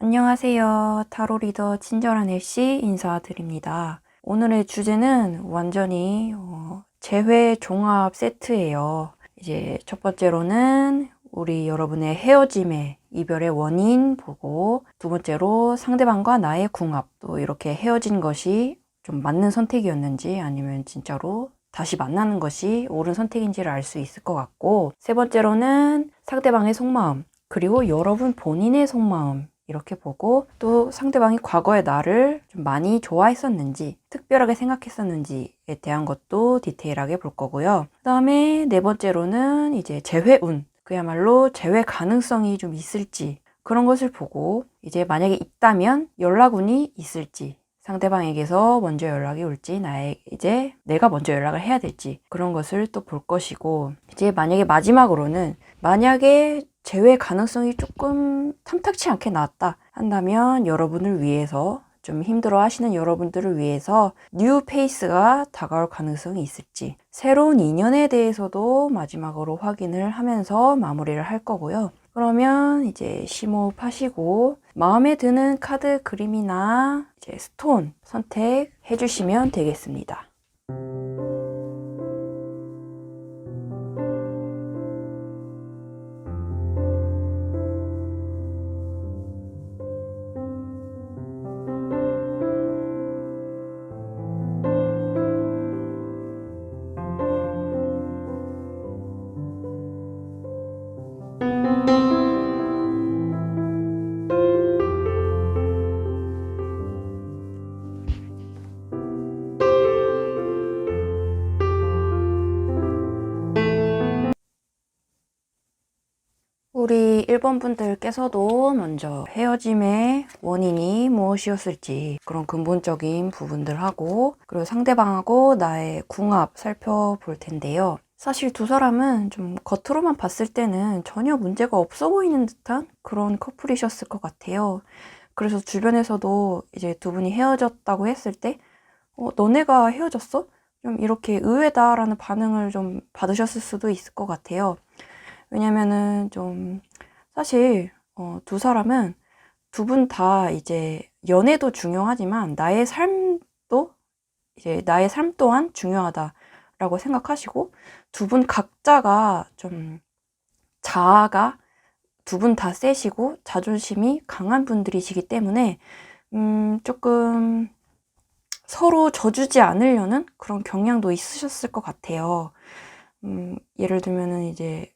안녕하세요. 타로 리더 친절한 엘씨 인사드립니다. 오늘의 주제는 완전히 재회 종합 세트예요. 이제 첫 번째로는 우리 여러분의 헤어짐의 이별의 원인 보고, 두 번째로 상대방과 나의 궁합, 또 이렇게 헤어진 것이 좀 맞는 선택이었는지 아니면 진짜로 다시 만나는 것이 옳은 선택인지를 알 수 있을 것 같고, 세 번째로는 상대방의 속마음, 그리고 여러분 본인의 속마음 이렇게 보고, 또 상대방이 과거에 나를 좀 많이 좋아했었는지 특별하게 생각했었는지에 대한 것도 디테일하게 볼 거고요. 그 다음에 네 번째로는 이제 재회운, 그야말로 재회 가능성이 좀 있을지 그런 것을 보고, 이제 만약에 있다면 연락운이 있을지, 상대방에게서 먼저 연락이 올지 이제 내가 먼저 연락을 해야 될지 그런 것을 또 볼 것이고, 이제 만약에 마지막으로는 만약에 재회 가능성이 조금 탐탁치 않게 나왔다 한다면 여러분을 위해서, 좀 힘들어 하시는 여러분들을 위해서 뉴 페이스가 다가올 가능성이 있을지, 새로운 인연에 대해서도 마지막으로 확인을 하면서 마무리를 할 거고요. 그러면 이제 심호흡 하시고 마음에 드는 카드 그림이나 이제 스톤 선택해 주시면 되겠습니다. 우리 1번 분들께서도 먼저 헤어짐의 원인이 무엇이었을지 그런 근본적인 부분들하고, 그리고 상대방하고 나의 궁합 살펴볼 텐데요. 사실 두 사람은 좀 겉으로만 봤을 때는 전혀 문제가 없어 보이는 듯한 그런 커플이셨을 것 같아요. 그래서 주변에서도 이제 두 분이 헤어졌다고 했을 때 너네가 헤어졌어? 좀 이렇게 의외다라는 반응을 좀 받으셨을 수도 있을 것 같아요. 왜냐면은 좀 사실 두 사람은 두 분 다 이제 연애도 중요하지만 나의 삶 또한 중요하다라고 생각하시고, 두 분 각자가 좀 자아가 두 분 다 세시고 자존심이 강한 분들이시기 때문에 조금 서로 져주지 않으려는 그런 경향도 있으셨을 것 같아요. 예를 들면은 이제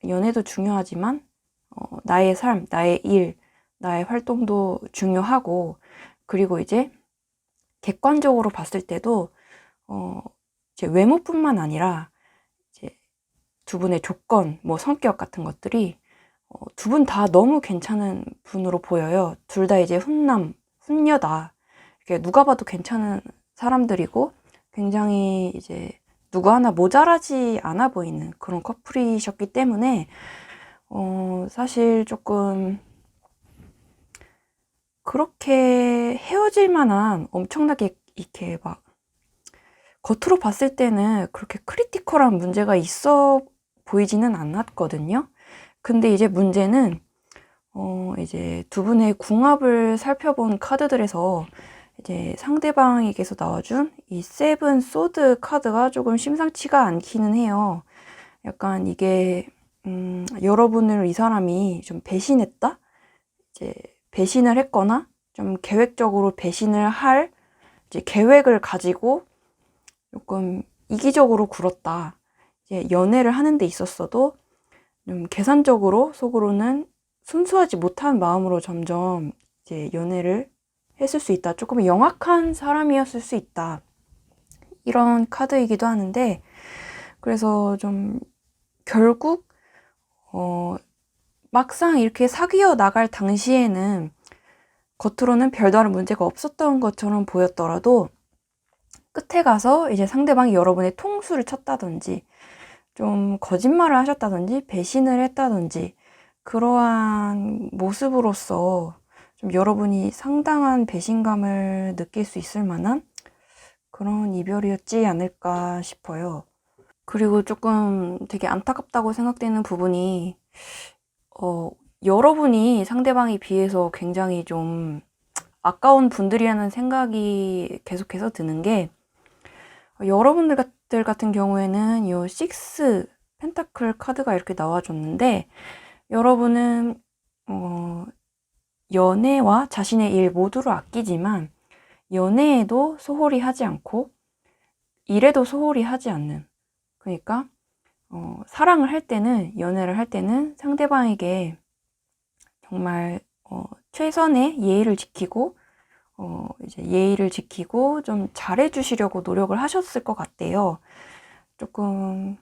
연애도 중요하지만 나의 삶, 나의 일, 나의 활동도 중요하고, 그리고 이제 객관적으로 봤을 때도 이제 외모뿐만 아니라 이제 두 분의 조건, 뭐 성격 같은 것들이 두 분 다 너무 괜찮은 분으로 보여요. 둘 다 이제 훈녀다. 이렇게 누가 봐도 괜찮은 사람들이고, 굉장히 이제 누구 하나 모자라지 않아 보이는 그런 커플이셨기 때문에 사실 조금 그렇게 헤어질 만한 엄청나게 이렇게 막 겉으로 봤을 때는 그렇게 크리티컬한 문제가 있어 보이지는 않았거든요. 근데 이제 문제는 이제 두 분의 궁합을 살펴본 카드들에서 이제 상대방에게서 나와준 이 세븐 소드 카드가 조금 심상치가 않기는 해요. 약간 이게 여러분을 이 사람이 좀 배신했다? 이제 배신을 했거나 좀 계획적으로 배신을 할 이제 계획을 가지고 조금 이기적으로 굴었다. 이제 연애를 하는 데 있었어도 좀 계산적으로 속으로는 순수하지 못한 마음으로 점점 이제 연애를 했을 수 있다. 조금 영악한 사람이었을 수 있다. 이런 카드이기도 하는데, 그래서 좀 결국 막상 이렇게 사귀어 나갈 당시에는 겉으로는 별다른 문제가 없었던 것처럼 보였더라도 끝에 가서 이제 상대방이 여러분의 통수를 쳤다든지 좀 거짓말을 하셨다든지 배신을 했다든지 그러한 모습으로서 좀 여러분이 상당한 배신감을 느낄 수 있을 만한 그런 이별이었지 않을까 싶어요. 그리고 조금 되게 안타깝다고 생각되는 부분이 여러분이 상대방에 비해서 굉장히 좀 아까운 분들이라는 생각이 계속해서 드는 게, 여러분들 같은 경우에는 요 6 펜타클 카드가 이렇게 나와줬는데, 여러분은 연애와 자신의 일 모두를 아끼지만 연애에도 소홀히 하지 않고 일에도 소홀히 하지 않는, 그러니까 사랑을 할 때는, 연애를 할 때는 상대방에게 정말 최선의 예의를 지키고 이제 예의를 지키고 좀 잘해주시려고 노력을 하셨을 것 같아요. 조금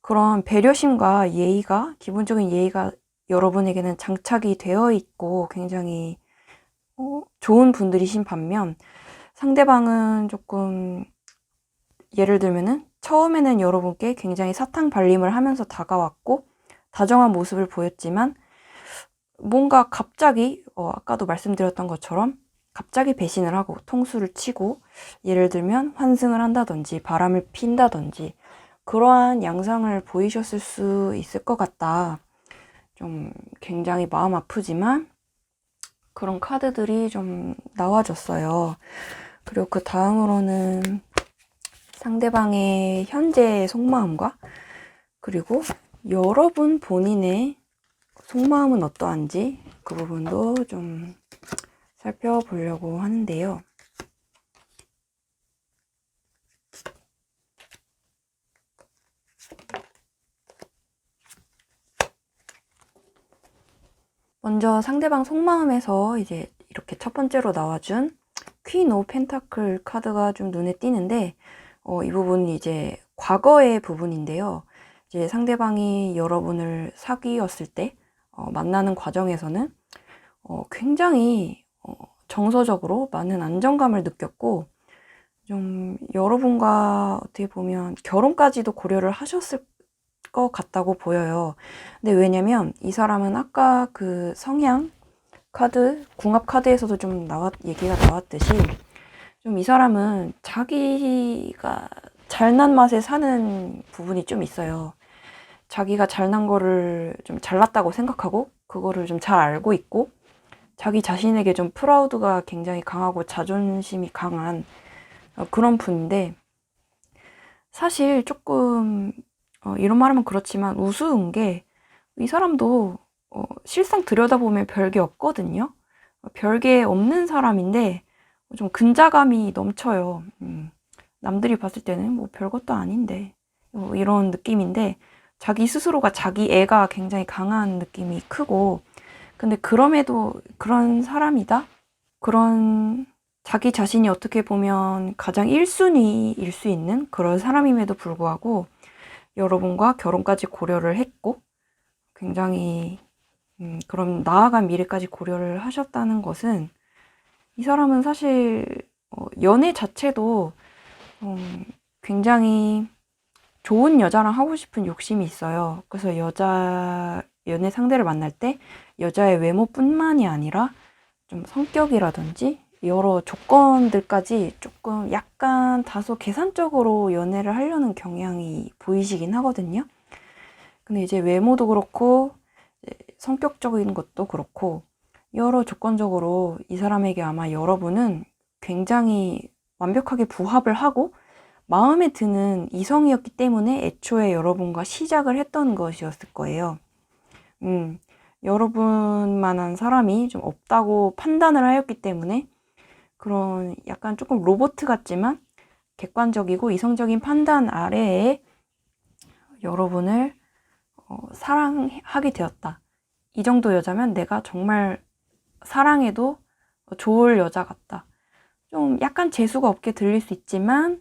그런 배려심과 예의가, 기본적인 예의가 여러분에게는 장착이 되어 있고 굉장히 좋은 분들이신 반면, 상대방은 조금, 예를 들면은 처음에는 여러분께 굉장히 사탕 발림을 하면서 다가왔고 다정한 모습을 보였지만, 뭔가 갑자기 아까도 말씀드렸던 것처럼 갑자기 배신을 하고 통수를 치고, 예를 들면 환승을 한다든지 바람을 핀다든지 그러한 양상을 보이셨을 수 있을 것 같다. 좀 굉장히 마음 아프지만 그런 카드들이 좀 나와줬어요. 그리고 그 다음으로는 상대방의 현재 속마음과, 그리고 여러분 본인의 속마음은 어떠한지 그 부분도 좀 살펴보려고 하는데요. 먼저 상대방 속마음에서 이제 이렇게 첫 번째로 나와준 퀸 오브 펜타클 카드가 좀 눈에 띄는데, 이 부분은 이제 과거의 부분인데요. 이제 상대방이 여러분을 사귀었을 때 만나는 과정에서는 굉장히 정서적으로 많은 안정감을 느꼈고, 좀 여러분과 어떻게 보면 결혼까지도 고려를 하셨을 것 같다고 보여요. 근데 왜냐면 이 사람은 아까 그 성향 카드, 궁합 카드에서도 좀 얘기가 나왔듯이, 좀 이 사람은 자기가 잘난 맛에 사는 부분이 좀 있어요. 자기가 잘난 거를 좀 잘났다고 생각하고 그거를 좀 잘 알고 있고, 자기 자신에게 좀 프라우드가 굉장히 강하고 자존심이 강한 그런 분인데, 사실 조금 이런 말하면 그렇지만 우스운 게, 이 사람도 실상 들여다보면 별게 없거든요. 별게 없는 사람인데 좀 근자감이 넘쳐요. 남들이 봤을 때는 뭐 별것도 아닌데 이런 느낌인데, 자기 스스로가 자기 애가 굉장히 강한 느낌이 크고, 근데 그럼에도 그런 사람이다? 그런 자기 자신이 어떻게 보면 가장 1순위일 수 있는 그런 사람임에도 불구하고 여러분과 결혼까지 고려를 했고, 굉장히 그런 나아간 미래까지 고려를 하셨다는 것은, 이 사람은 사실 연애 자체도 굉장히 좋은 여자랑 하고 싶은 욕심이 있어요. 그래서 연애 상대를 만날 때 여자의 외모뿐만이 아니라 좀 성격이라든지 여러 조건들까지 조금 약간 다소 계산적으로 연애를 하려는 경향이 보이시긴 하거든요. 근데 이제 외모도 그렇고 성격적인 것도 그렇고 여러 조건적으로 이 사람에게 아마 여러분은 굉장히 완벽하게 부합을 하고 마음에 드는 이성이었기 때문에 애초에 여러분과 시작을 했던 것이었을 거예요. 여러분만한 사람이 좀 없다고 판단을 하였기 때문에, 그런 약간 조금 로봇 같지만 객관적이고 이성적인 판단 아래에 여러분을 사랑하게 되었다. 이 정도 여자면 내가 정말 사랑해도 좋을 여자 같다. 좀 약간 재수가 없게 들릴 수 있지만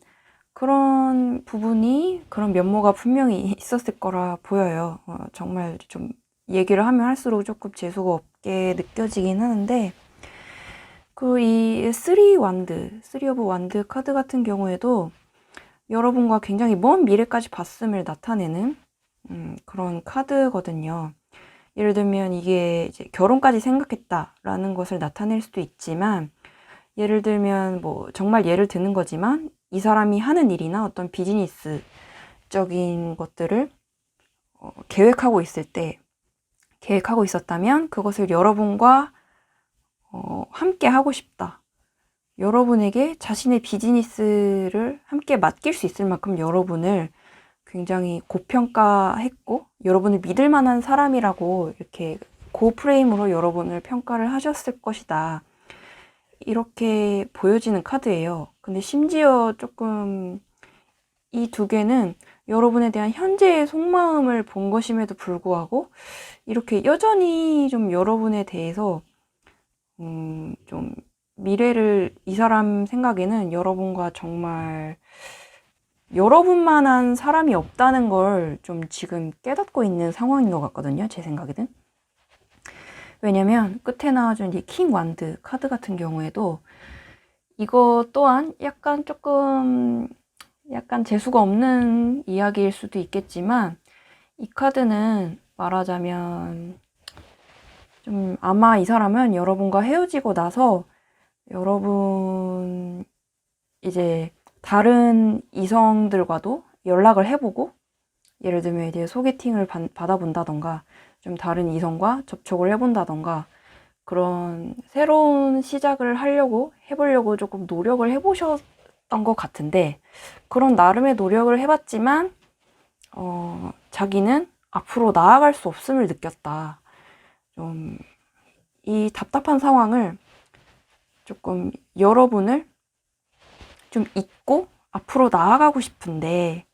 그런 부분이, 그런 면모가 분명히 있었을 거라 보여요. 정말 좀 얘기를 하면 할수록 조금 재수가 없게 느껴지긴 하는데, 이 3 오브 완드 카드 같은 경우에도 여러분과 굉장히 먼 미래까지 봤음을 나타내는 그런 카드거든요. 예를 들면 이게 이제 결혼까지 생각했다라는 것을 나타낼 수도 있지만, 예를 들면 뭐 정말 예를 드는 거지만 이 사람이 하는 일이나 어떤 비즈니스적인 것들을 계획하고 있을 때 계획하고 있었다면 그것을 여러분과 함께 하고 싶다. 여러분에게 자신의 비즈니스를 함께 맡길 수 있을 만큼 여러분을 굉장히 고평가했고 여러분을 믿을 만한 사람이라고 이렇게 고프레임으로 여러분을 평가를 하셨을 것이다. 이렇게 보여지는 카드예요. 근데 심지어 조금 이 두 개는 여러분에 대한 현재의 속마음을 본 것임에도 불구하고 이렇게 여전히 좀 여러분에 대해서 좀 미래를 이 사람 생각에는 여러분과 정말 여러분만한 사람이 없다는 걸 좀 지금 깨닫고 있는 상황인 것 같거든요. 제 생각에는. 왜냐면 끝에 나와준 이 킹 완드 카드 같은 경우에도 이거 또한 약간 재수가 없는 이야기일 수도 있겠지만 이 카드는 말하자면 좀 아마 이 사람은 여러분과 헤어지고 나서 여러분 이제 다른 이성들과도 연락을 해보고 예를 들면 이제 소개팅을 받아본다던가 좀 다른 이성과 접촉을 해본다던가 그런 새로운 시작을 해보려고 조금 노력을 해보셨던 것 같은데 그런 나름의 노력을 해봤지만 자기는 앞으로 나아갈 수 없음을 느꼈다. 좀 이 답답한 상황을 조금 여러분을 좀 잊고 앞으로 나아가고 싶은데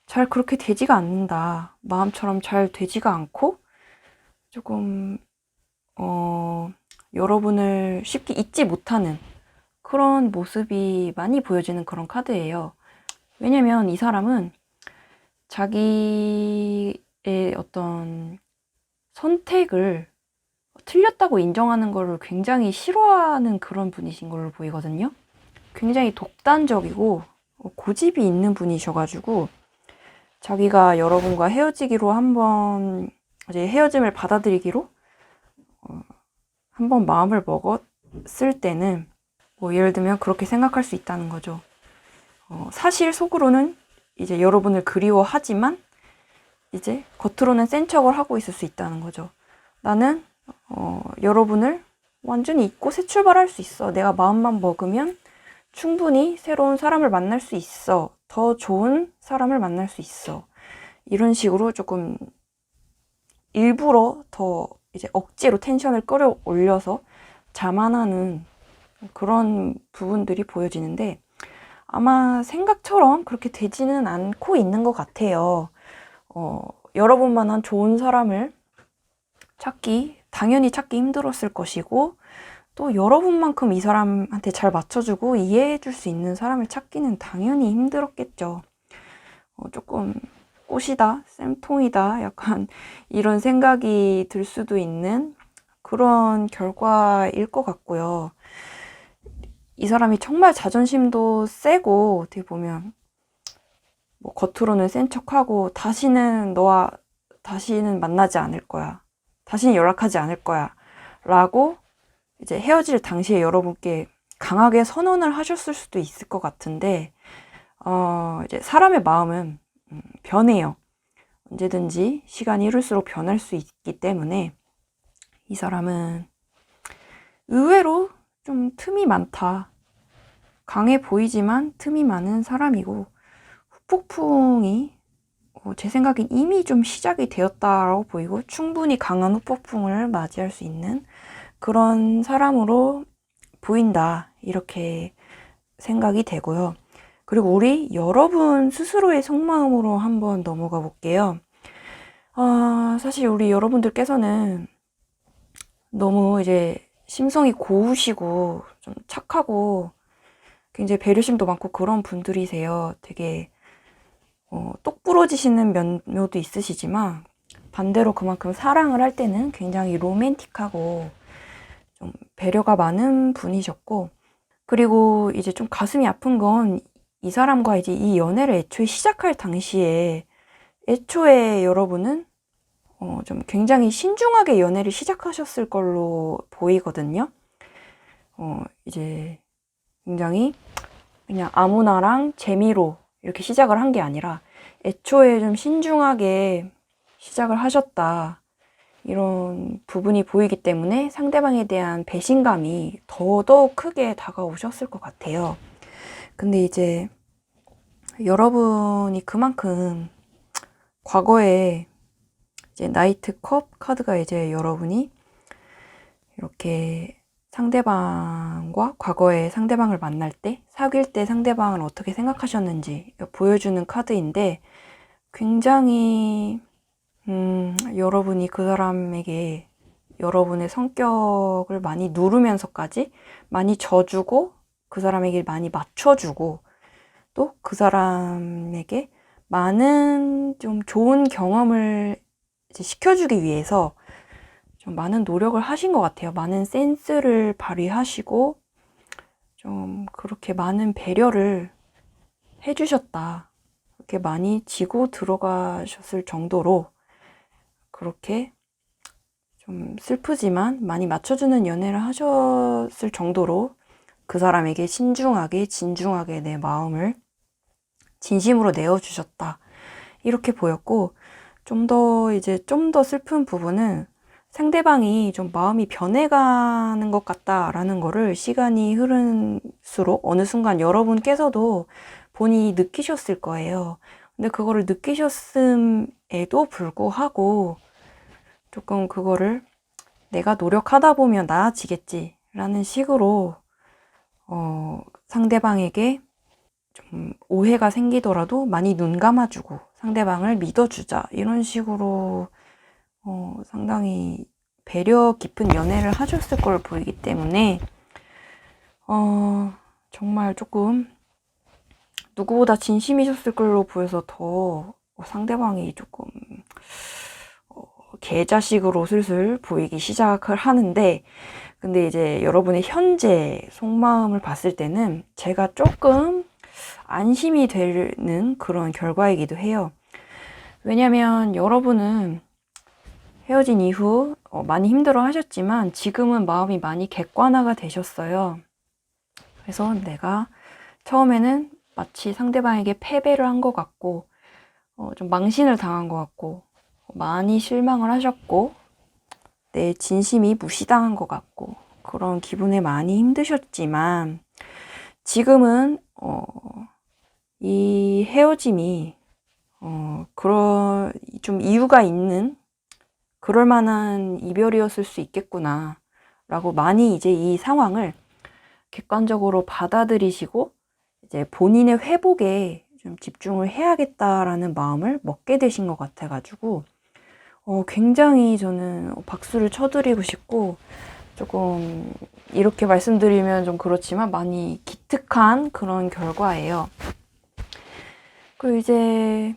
잘 그렇게 되지가 않는다. 마음처럼 잘 되지가 않고 조금 여러분을 쉽게 잊지 못하는 그런 모습이 많이 보여지는 그런 카드예요. 왜냐면 이 사람은 자기의 어떤 선택을 틀렸다고 인정하는 거를 굉장히 싫어하는 그런 분이신 걸로 보이거든요. 굉장히 독단적이고 고집이 있는 분이셔가지고 자기가 여러분과 헤어지기로 한번 이제 헤어짐을 받아들이기로 한번 마음을 먹었을 때는 뭐 예를 들면 그렇게 생각할 수 있다는 거죠. 사실 속으로는 이제 여러분을 그리워하지만 이제 겉으로는 센 척을 하고 있을 수 있다는 거죠. 나는 여러분을 완전히 잊고 새 출발할 수 있어. 내가 마음만 먹으면 충분히 새로운 사람을 만날 수 있어. 더 좋은 사람을 만날 수 있어. 이런 식으로 조금 일부러 더 이제 억지로 텐션을 끌어올려서 자만하는 그런 부분들이 보여지는데 아마 생각처럼 그렇게 되지는 않고 있는 것 같아요. 여러분만한 좋은 사람을 당연히 찾기 힘들었을 것이고 또 여러분만큼 이 사람한테 잘 맞춰주고 이해해줄 수 있는 사람을 찾기는 당연히 힘들었겠죠. 조금 꽃이다, 쌤통이다, 약간 이런 생각이 들 수도 있는 그런 결과일 것 같고요. 이 사람이 정말 자존심도 세고 어떻게 보면 뭐 겉으로는 센 척하고 다시는 만나지 않을 거야. 다시는 연락하지 않을 거야. 라고 이제 헤어질 당시에 여러분께 강하게 선언을 하셨을 수도 있을 것 같은데 이제 사람의 마음은 변해요. 언제든지 시간이 흐를수록 변할 수 있기 때문에 이 사람은 의외로 좀 틈이 많다. 강해 보이지만 틈이 많은 사람이고 후폭풍이 제 생각엔 이미 좀 시작이 되었다라고 보이고 충분히 강한 후폭풍을 맞이할 수 있는 그런 사람으로 보인다. 이렇게 생각이 되고요. 그리고 우리 여러분 스스로의 속마음으로 한번 넘어가 볼게요. 사실 우리 여러분들께서는 너무 이제 심성이 고우시고 좀 착하고 굉장히 배려심도 많고 그런 분들이세요. 되게 똑부러지시는 면모도 있으시지만 반대로 그만큼 사랑을 할 때는 굉장히 로맨틱하고 좀 배려가 많은 분이셨고 그리고 이제 좀 가슴이 아픈 건 이 사람과 이제 이 연애를 애초에 시작할 당시에 애초에 여러분은 좀 굉장히 신중하게 연애를 시작하셨을 걸로 보이거든요. 이제 굉장히 그냥 아무나랑 재미로 이렇게 시작을 한 게 아니라 애초에 좀 신중하게 시작을 하셨다. 이런 부분이 보이기 때문에 상대방에 대한 배신감이 더더욱 크게 다가오셨을 것 같아요. 근데 이제 여러분이 그만큼 과거에 이제 나이트 컵 카드가 이제 여러분이 이렇게 상대방과 과거에 상대방을 만날 때, 사귈 때 상대방을 어떻게 생각하셨는지 보여주는 카드인데 굉장히 여러분이 그 사람에게 여러분의 성격을 많이 누르면서까지 많이 져주고 그 사람에게 많이 맞춰주고 또 그 사람에게 많은 좀 좋은 경험을 이제 시켜주기 위해서 좀 많은 노력을 하신 것 같아요. 많은 센스를 발휘하시고 좀 그렇게 많은 배려를 해주셨다. 그렇게 많이 지고 들어가셨을 정도로 그렇게 좀 슬프지만 많이 맞춰주는 연애를 하셨을 정도로 그 사람에게 신중하게 진중하게 내 마음을 진심으로 내어주셨다. 이렇게 보였고 좀 더 슬픈 부분은 상대방이 좀 마음이 변해가는 것 같다라는 거를 시간이 흐를수록 어느 순간 여러분께서도 본인이 느끼셨을 거예요. 근데 그거를 느끼셨음에도 불구하고 조금 그거를 내가 노력하다 보면 나아지겠지 라는 식으로 상대방에게 좀 오해가 생기더라도 많이 눈 감아주고 상대방을 믿어주자 이런 식으로 상당히 배려 깊은 연애를 하셨을 걸 보이기 때문에 정말 조금 누구보다 진심이셨을 걸로 보여서 더 상대방이 조금 개자식으로 슬슬 보이기 시작을 하는데 근데 이제 여러분의 현재 속마음을 봤을 때는 제가 조금 안심이 되는 그런 결과이기도 해요. 왜냐면 여러분은 헤어진 이후 많이 힘들어 하셨지만 지금은 마음이 많이 객관화가 되셨어요. 그래서 내가 처음에는 마치 상대방에게 패배를 한 것 같고 좀 망신을 당한 것 같고 많이 실망을 하셨고 내 진심이 무시당한 것 같고 그런 기분에 많이 힘드셨지만 지금은 이 헤어짐이 그런 좀 이유가 있는 그럴 만한 이별이었을 수 있겠구나 라고 많이 이제 이 상황을 객관적으로 받아들이시고 이제 본인의 회복에 좀 집중을 해야겠다라는 마음을 먹게 되신 것 같아가지고 굉장히 저는 박수를 쳐드리고 싶고 조금 이렇게 말씀드리면 좀 그렇지만 많이 기특한 그런 결과예요. 그리고 이제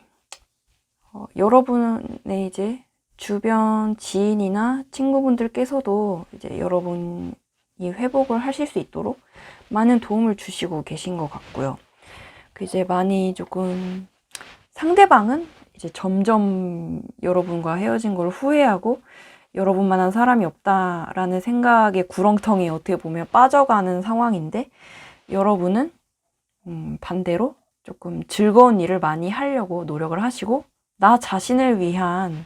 여러분의 이제 주변 지인이나 친구분들께서도 이제 여러분이 회복을 하실 수 있도록 많은 도움을 주시고 계신 것 같고요. 이제 많이 조금 상대방은 이제 점점 여러분과 헤어진 걸 후회하고 여러분만한 사람이 없다라는 생각에 구렁텅이에 어떻게 보면 빠져가는 상황인데 여러분은 반대로 조금 즐거운 일을 많이 하려고 노력을 하시고 나 자신을 위한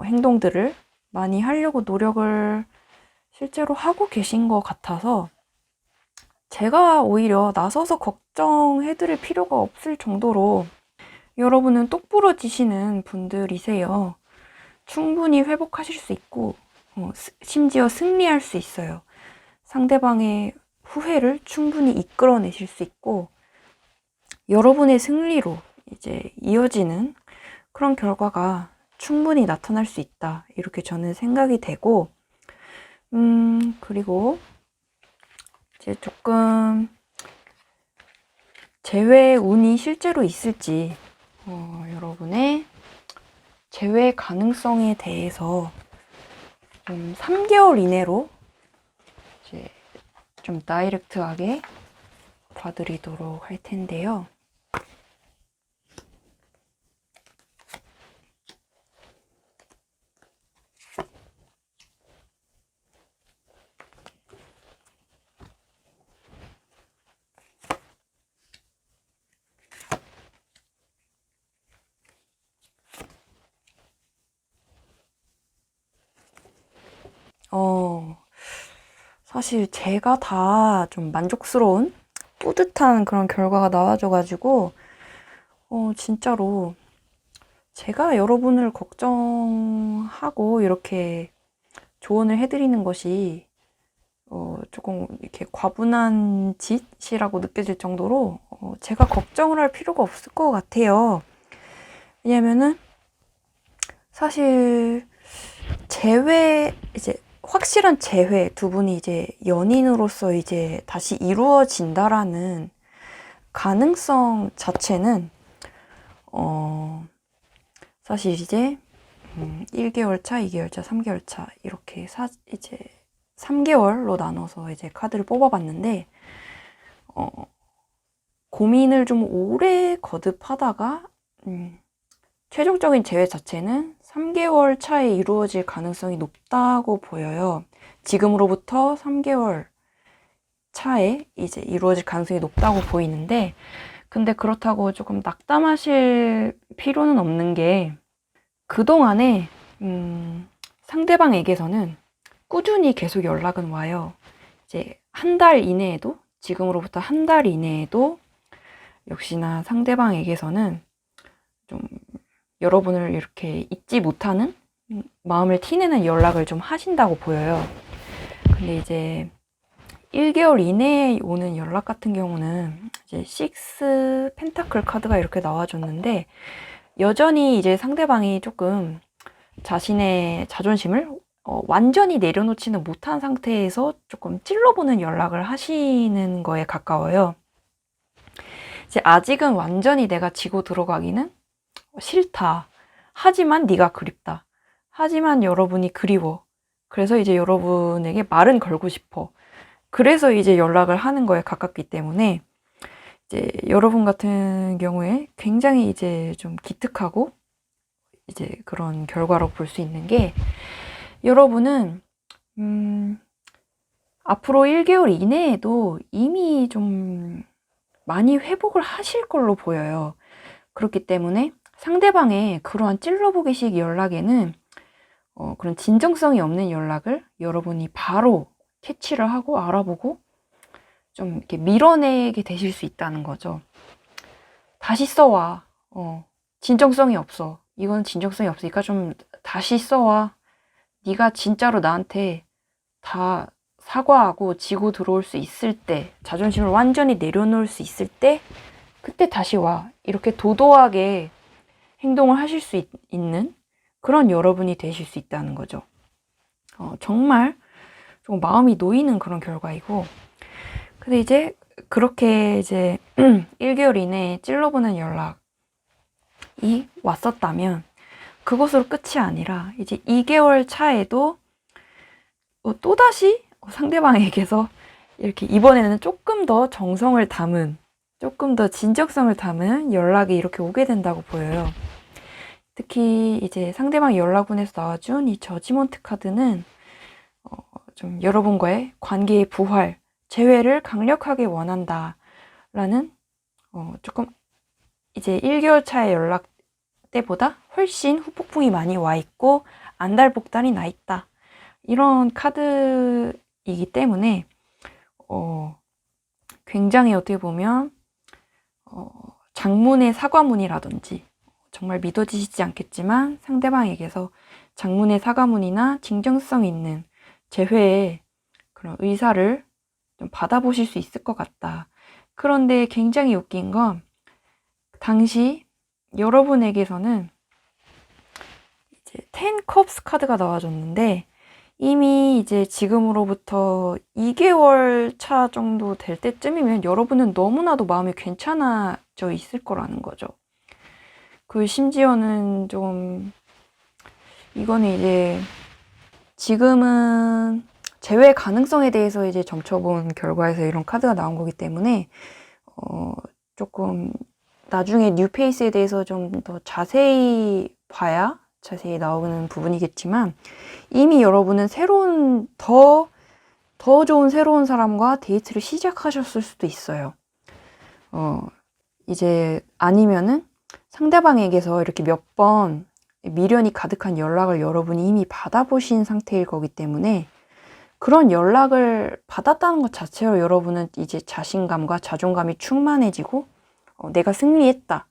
행동들을 많이 하려고 노력을 실제로 하고 계신 것 같아서 제가 오히려 나서서 걱정해드릴 필요가 없을 정도로 여러분은 똑부러지시는 분들이세요. 충분히 회복하실 수 있고 심지어 승리할 수 있어요. 상대방의 후회를 충분히 이끌어내실 수 있고 여러분의 승리로 이제 이어지는 그런 결과가 충분히 나타날 수 있다. 이렇게 저는 생각이 되고 그리고 이제 조금 재회 운이 실제로 있을지 여러분의 재회 가능성에 대해서 좀 3개월 이내로 이제 좀 다이렉트하게 봐드리도록 할 텐데요. 사실 제가 다 좀 만족스러운 뿌듯한 그런 결과가 나와줘가지고 진짜로 제가 여러분을 걱정하고 이렇게 조언을 해드리는 것이 조금 이렇게 과분한 짓이라고 느껴질 정도로 제가 걱정을 할 필요가 없을 것 같아요. 왜냐면은 사실 이제 확실한 재회, 두 분이 이제 연인으로서 이제 다시 이루어진다라는 가능성 자체는 사실 이제 1개월 차, 2개월 차, 3개월 차 이렇게 이제 3개월로 나눠서 이제 카드를 뽑아봤는데 고민을 좀 오래 거듭하다가 최종적인 재회 자체는 3개월 차에 이루어질 가능성이 높다고 보여요. 지금으로부터 3개월 차에 이제 이루어질 가능성이 높다고 보이는데, 근데 그렇다고 조금 낙담하실 필요는 없는 게, 그동안에 상대방에게서는 꾸준히 계속 연락은 와요. 이제 한 달 이내에도, 지금으로부터 한 달 이내에도 역시나 상대방에게서는 좀 여러분을 이렇게 잊지 못하는 마음을 티내는 연락을 좀 하신다고 보여요. 근데 이제 1개월 이내에 오는 연락 같은 경우는 이제 6 펜타클 카드가 이렇게 나와줬는데, 여전히 이제 상대방이 조금 자신의 자존심을 완전히 내려놓지는 못한 상태에서 조금 찔러보는 연락을 하시는 거에 가까워요. 이제 아직은 완전히 내가 지고 들어가기는 싫다. 하지만 네가 그립다. 하지만 여러분이 그리워. 그래서 이제 여러분에게 말은 걸고 싶어. 그래서 이제 연락을 하는 거에 가깝기 때문에 이제 여러분 같은 경우에 굉장히 이제 좀 기특하고 이제 그런 결과로 볼 수 있는 게, 여러분은 앞으로 1개월 이내에도 이미 좀 많이 회복을 하실 걸로 보여요. 그렇기 때문에 상대방의 그러한 찔러보기식 연락에는 그런 진정성이 없는 연락을 여러분이 바로 캐치를 하고 알아보고 좀 이렇게 밀어내게 되실 수 있다는 거죠. 다시 써와. 진정성이 없어. 이건 진정성이 없으니까 좀 다시 써와. 네가 진짜로 나한테 다 사과하고 지고 들어올 수 있을 때, 자존심을 완전히 내려놓을 수 있을 때, 그때 다시 와. 이렇게 도도하게 행동을 하실 수 있는 그런 여러분이 되실 수 있다는 거죠. 정말 좀 마음이 놓이는 그런 결과이고, 근데 이제 그렇게 이제 1개월 이내에 찔러보는 연락이 왔었다면 그것으로 끝이 아니라 이제 2개월 차에도 또다시 상대방에게서 이렇게 이번에는 조금 더 정성을 담은, 조금 더 진정성을 담은 연락이 이렇게 오게 된다고 보여요. 특히 이제 상대방 연락운에서 나와준 이 저지먼트 카드는 좀 여러분과의 관계의 부활, 재회를 강력하게 원한다 라는 조금 이제 1개월 차의 연락 때보다 훨씬 후폭풍이 많이 와 있고 안달복달이 나 있다, 이런 카드이기 때문에 굉장히 어떻게 보면 장문의 사과문이라든지, 정말 믿어지시지 않겠지만 상대방에게서 장문의 사과문이나 진정성 있는 재회의 그런 의사를 좀 받아보실 수 있을 것 같다. 그런데 굉장히 웃긴 건, 당시 여러분에게서는 이제 10 컵스 카드가 나와줬는데, 이미 이제 지금으로부터 2개월 차 정도 될 때쯤이면 여러분은 너무나도 마음이 괜찮아져 있을 거라는 거죠. 그 심지어는 좀, 이거는 이제 지금은 재회 가능성에 대해서 이제 점쳐본 결과에서 이런 카드가 나온 거기 때문에 조금 나중에 뉴페이스에 대해서 좀 더 자세히 봐야 자세히 나오는 부분이겠지만, 이미 여러분은 더 좋은 새로운 사람과 데이트를 시작하셨을 수도 있어요. 이제 아니면은 상대방에게서 이렇게 몇 번 미련이 가득한 연락을 여러분이 이미 받아보신 상태일 거기 때문에 그런 연락을 받았다는 것 자체로 여러분은 이제 자신감과 자존감이 충만해지고 내가 승리했다,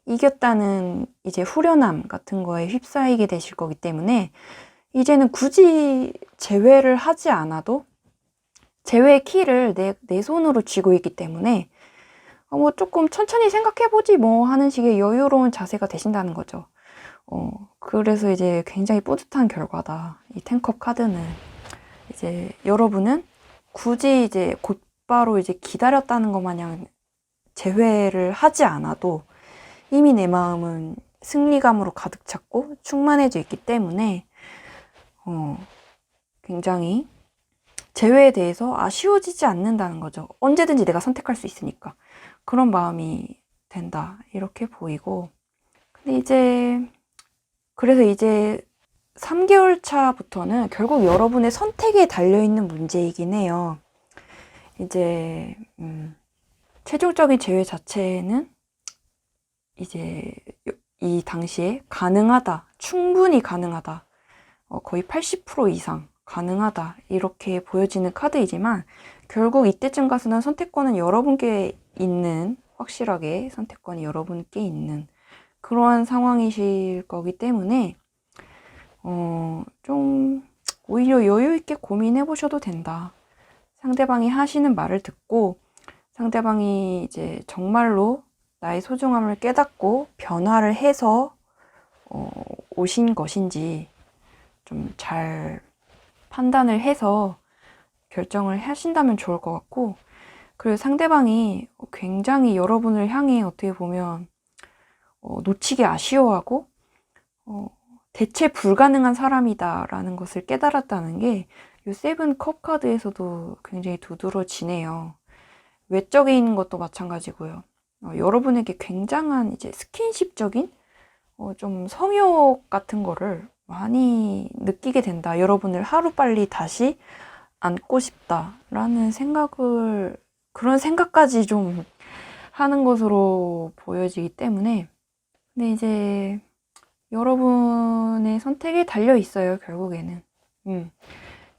이겼다는 이제 후련함 같은 거에 휩싸이게 되실 거기 때문에 이제는 굳이 제외를 하지 않아도 제외의 키를 내 손으로 쥐고 있기 때문에 뭐 조금 천천히 생각해보지 뭐 하는 식의 여유로운 자세가 되신다는 거죠. 그래서 이제 굉장히 뿌듯한 결과다. 이 10컵 카드는 이제 여러분은 굳이 이제 곧바로 이제 기다렸다는 것 마냥 제외를 하지 않아도 이미 내 마음은 승리감으로 가득 찼고 충만해져 있기 때문에 굉장히 제외에 대해서 아쉬워지지 않는다는 거죠. 언제든지 내가 선택할 수 있으니까. 그런 마음이 된다, 이렇게 보이고. 근데 그래서 이제 3개월 차부터는 결국 여러분의 선택에 달려있는 문제이긴 해요. 이제 최종적인 제외 자체는 이제 이 당시에 가능하다, 충분히 가능하다, 거의 80% 이상 가능하다, 이렇게 보여지는 카드이지만 결국 이때쯤 가서는 선택권은 여러분께 있는, 확실하게 선택권이 여러분께 있는 그러한 상황이실 거기 때문에 좀 오히려 여유 있게 고민해 보셔도 된다. 상대방이 하시는 말을 듣고 상대방이 이제 정말로 나의 소중함을 깨닫고 변화를 해서 오신 것인지 좀 잘 판단을 해서 결정을 하신다면 좋을 것 같고, 그리고 상대방이 굉장히 여러분을 향해 어떻게 보면 놓치기 아쉬워하고 대체 불가능한 사람이다라는 것을 깨달았다는 게 이 세븐 컵 카드에서도 굉장히 두드러지네요. 외적인 것도 마찬가지고요. 여러분에게 굉장한 이제 스킨십적인 좀 성욕 같은 거를 많이 느끼게 된다. 여러분을 하루빨리 다시 안고 싶다라는 그런 생각까지 좀 하는 것으로 보여지기 때문에, 근데 이제 여러분의 선택에 달려 있어요, 결국에는.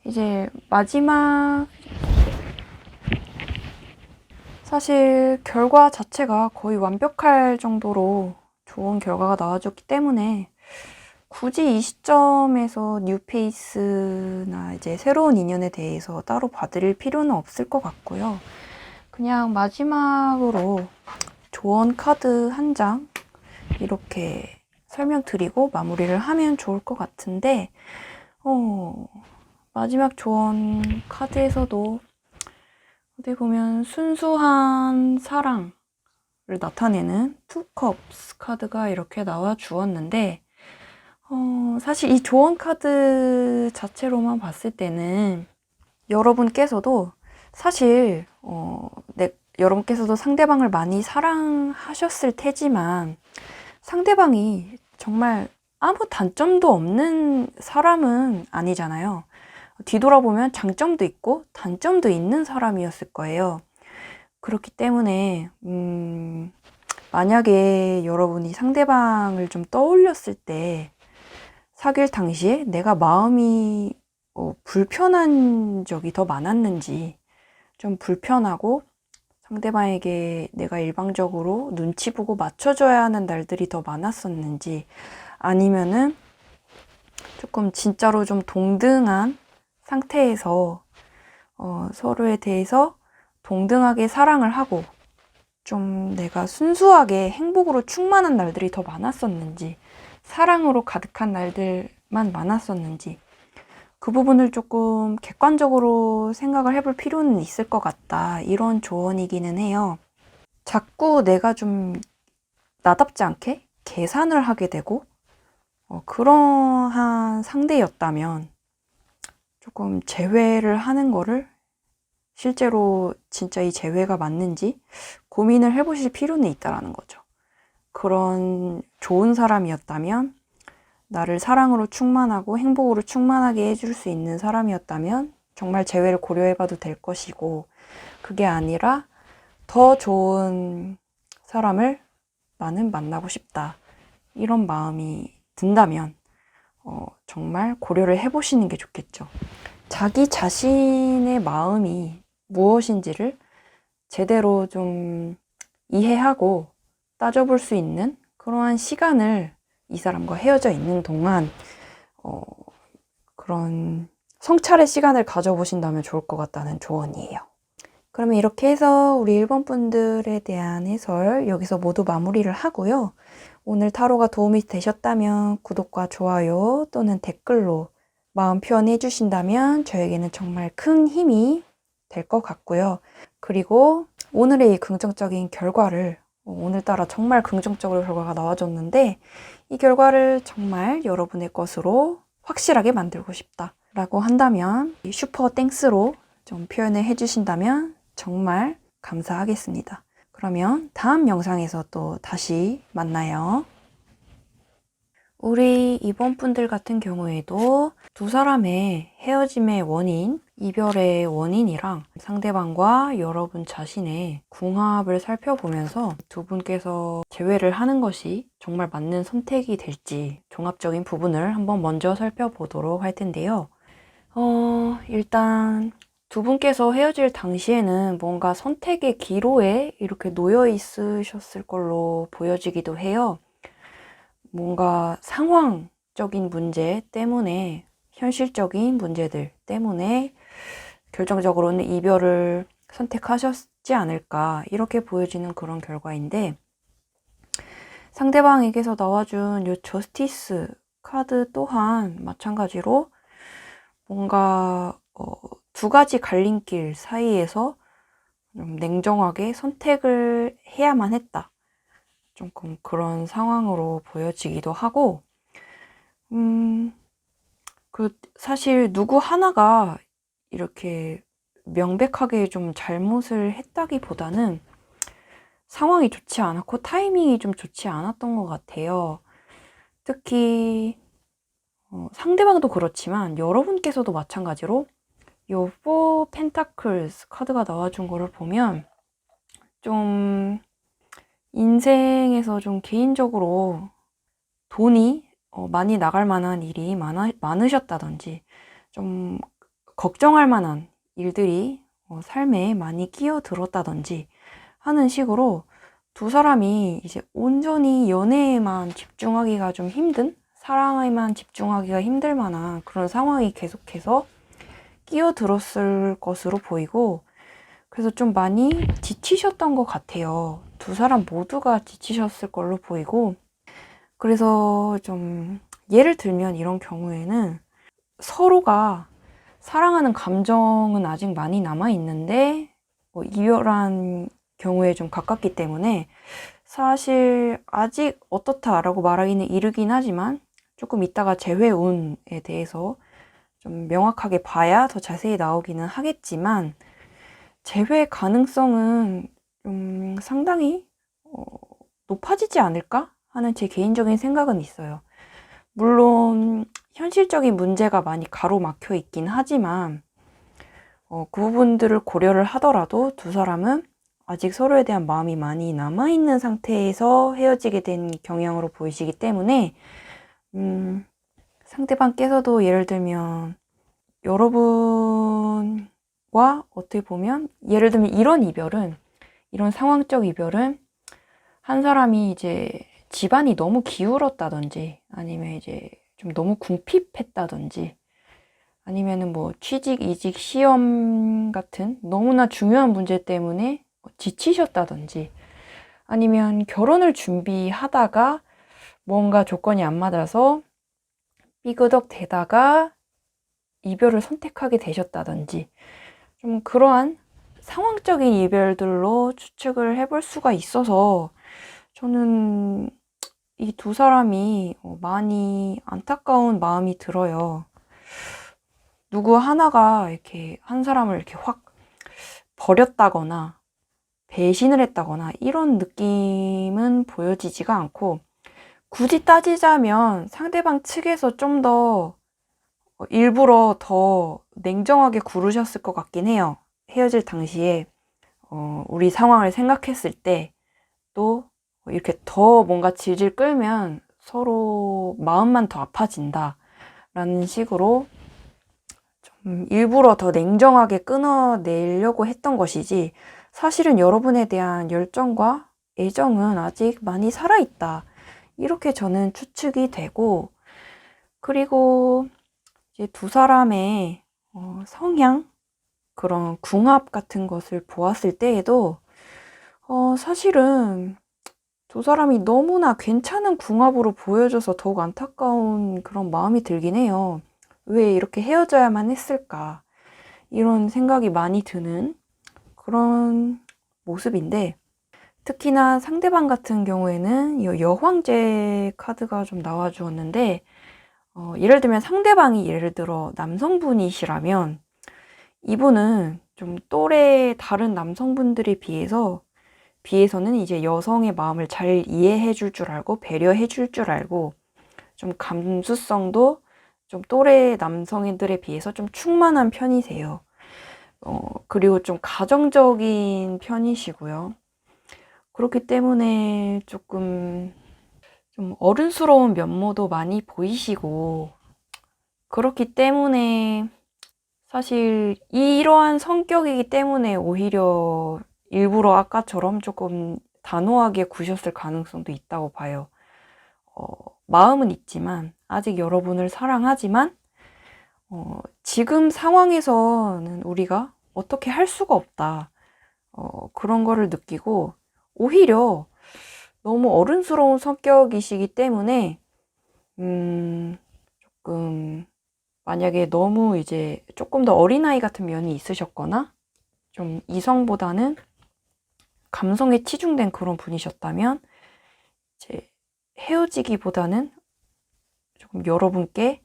이제 마지막, 사실 결과 자체가 거의 완벽할 정도로 좋은 결과가 나와줬기 때문에 굳이 이 시점에서 뉴페이스나 이제 새로운 인연에 대해서 따로 봐드릴 필요는 없을 것 같고요. 그냥 마지막으로 조언 카드 한 장 이렇게 설명드리고 마무리를 하면 좋을 것 같은데, 마지막 조언 카드에서도 어디 보면 순수한 사랑을 나타내는 투 컵스 카드가 이렇게 나와 주었는데, 사실 이 조언 카드 자체로만 봤을 때는 여러분께서도 사실 여러분께서도 상대방을 많이 사랑하셨을 테지만 상대방이 정말 아무 단점도 없는 사람은 아니잖아요. 뒤돌아보면 장점도 있고 단점도 있는 사람이었을 거예요. 그렇기 때문에 만약에 여러분이 상대방을 좀 떠올렸을 때 사귈 당시에 내가 마음이 불편한 적이 더 많았는지, 좀 불편하고 상대방에게 내가 일방적으로 눈치 보고 맞춰줘야 하는 날들이 더 많았었는지, 아니면은 조금 진짜로 좀 동등한 상태에서 서로에 대해서 동등하게 사랑을 하고 좀 내가 순수하게 행복으로 충만한 날들이 더 많았었는지, 사랑으로 가득한 날들만 많았었는지, 그 부분을 조금 객관적으로 생각을 해볼 필요는 있을 것 같다, 이런 조언이기는 해요. 자꾸 내가 좀 나답지 않게 계산을 하게 되고 그러한 상대였다면 조금 제외를 하는 거를, 실제로 진짜 이 제외가 맞는지 고민을 해보실 필요는 있다라는 거죠. 그런 좋은 사람이었다면, 나를 사랑으로 충만하고 행복으로 충만하게 해줄 수 있는 사람이었다면 정말 재회를 고려해봐도 될 것이고, 그게 아니라 더 좋은 사람을 나는 만나고 싶다, 이런 마음이 든다면 정말 고려를 해보시는 게 좋겠죠. 자기 자신의 마음이 무엇인지를 제대로 좀 이해하고 따져볼 수 있는 그러한 시간을 이 사람과 헤어져 있는 동안 그런 성찰의 시간을 가져보신다면 좋을 것 같다는 조언이에요. 그러면 이렇게 해서 우리 1번 분들에 대한 해설 여기서 모두 마무리를 하고요. 오늘 타로가 도움이 되셨다면 구독과 좋아요 또는 댓글로 마음 표현해 주신다면 저에게는 정말 큰 힘이 될 것 같고요. 그리고 오늘의 이 긍정적인 결과를 오늘따라 정말 긍정적으로 결과가 나와줬는데 이 결과를 정말 여러분의 것으로 확실하게 만들고 싶다 라고 한다면 슈퍼 땡스로 좀 표현을 해주신다면 정말 감사하겠습니다. 그러면 다음 영상에서 또 다시 만나요. 우리 이번 분들 같은 경우에도 두 사람의 헤어짐의 원인, 이별의 원인이랑 상대방과 여러분 자신의 궁합을 살펴보면서 두 분께서 재회를 하는 것이 정말 맞는 선택이 될지 종합적인 부분을 한번 먼저 살펴보도록 할 텐데요. 일단 두 분께서 헤어질 당시에는 뭔가 선택의 기로에 이렇게 놓여 있으셨을 걸로 보여지기도 해요. 뭔가 상황적인 문제 때문에, 현실적인 문제들 때문에 결정적으로는 이별을 선택하셨지 않을까 이렇게 보여지는 그런 결과인데, 상대방에게서 나와준 이 저스티스 카드 또한 마찬가지로 뭔가 두 가지 갈림길 사이에서 좀 냉정하게 선택을 해야만 했다. 조금 그런 상황으로 보여지기도 하고, 사실 누구 하나가 이렇게 명백하게 좀 잘못을 했다기보다는 상황이 좋지 않았고 타이밍이 좀 좋지 않았던 것 같아요. 특히 상대방도 그렇지만 여러분께서도 마찬가지로 요 4 펜타클스 카드가 나와준 거를 보면 좀 인생에서 좀 개인적으로 돈이 많이 나갈 만한 일이 많으셨다든지 좀 걱정할 만한 일들이 삶에 많이 끼어들었다든지 하는 식으로 두 사람이 이제 온전히 연애에만 집중하기가 좀 힘든, 사랑에만 집중하기가 힘들 만한 그런 상황이 계속해서 끼어들었을 것으로 보이고, 그래서 좀 많이 지치셨던 것 같아요. 두 사람 모두가 지치셨을 걸로 보이고, 그래서 좀 예를 들면 이런 경우에는 서로가 사랑하는 감정은 아직 많이 남아있는데 이별한 경우에 좀 가깝기 때문에 사실 아직 어떻다라고 말하기는 이르긴 하지만 조금 이따가 재회운에 대해서 좀 명확하게 봐야 더 자세히 나오기는 하겠지만 재회 가능성은 좀 상당히 높아지지 않을까 하는 제 개인적인 생각은 있어요. 물론 현실적인 문제가 많이 가로막혀 있긴 하지만 그 부분들을 고려를 하더라도 두 사람은 아직 서로에 대한 마음이 많이 남아있는 상태에서 헤어지게 된 경향으로 보이시기 때문에 상대방께서도 예를 들면 여러분과 어떻게 보면 예를 들면 이런 상황적 이별은 한 사람이 이제 집안이 너무 기울었다든지 아니면 이제 좀 너무 궁핍했다든지 아니면은 뭐 취직, 이직, 시험 같은 너무나 중요한 문제 때문에 지치셨다든지 아니면 결혼을 준비하다가 뭔가 조건이 안 맞아서 삐그덕 대다가 이별을 선택하게 되셨다든지 좀 그러한 상황적인 이별들로 추측을 해볼 수가 있어서 저는 이 두 사람이 많이 안타까운 마음이 들어요. 누구 하나가 이렇게 한 사람을 이렇게 확 버렸다거나 배신을 했다거나 이런 느낌은 보여지지가 않고, 굳이 따지자면 상대방 측에서 좀 더 일부러 더 냉정하게 굴으셨을 것 같긴 해요. 헤어질 당시에 우리 상황을 생각했을 때 또 이렇게 더 뭔가 질질 끌면 서로 마음만 더 아파진다 라는 식으로 좀 일부러 더 냉정하게 끊어내려고 했던 것이지, 사실은 여러분에 대한 열정과 애정은 아직 많이 살아있다. 이렇게 저는 추측이 되고, 그리고 이제 두 사람의 성향, 그런 궁합 같은 것을 보았을 때에도 사실은 두 사람이 너무나 괜찮은 궁합으로 보여져서 더욱 안타까운 그런 마음이 들긴 해요. 왜 이렇게 헤어져야만 했을까? 이런 생각이 많이 드는 그런 모습인데, 특히나 상대방 같은 경우에는 여황제 카드가 좀 나와주었는데, 예를 들면 상대방이 예를 들어 남성분이시라면 이분은 좀 또래 다른 남성분들에 비해서는 이제 여성의 마음을 잘 이해해 줄 줄 알고 배려해 줄 줄 알고 좀 감수성도 좀 또래 남성들에 비해서 좀 충만한 편이세요. 그리고 좀 가정적인 편이시고요. 그렇기 때문에 조금 좀 어른스러운 면모도 많이 보이시고, 그렇기 때문에 사실 이러한 성격이기 때문에 오히려 일부러 아까처럼 조금 단호하게 구셨을 가능성도 있다고 봐요. 마음은 있지만, 아직 여러분을 사랑하지만, 지금 상황에서는 우리가 어떻게 할 수가 없다. 그런 거를 느끼고, 오히려 너무 어른스러운 성격이시기 때문에, 조금, 만약에 너무 이제 조금 더 어린아이 같은 면이 있으셨거나, 좀 이성보다는 감성에 치중된 그런 분이셨다면, 이제 헤어지기보다는 조금 여러분께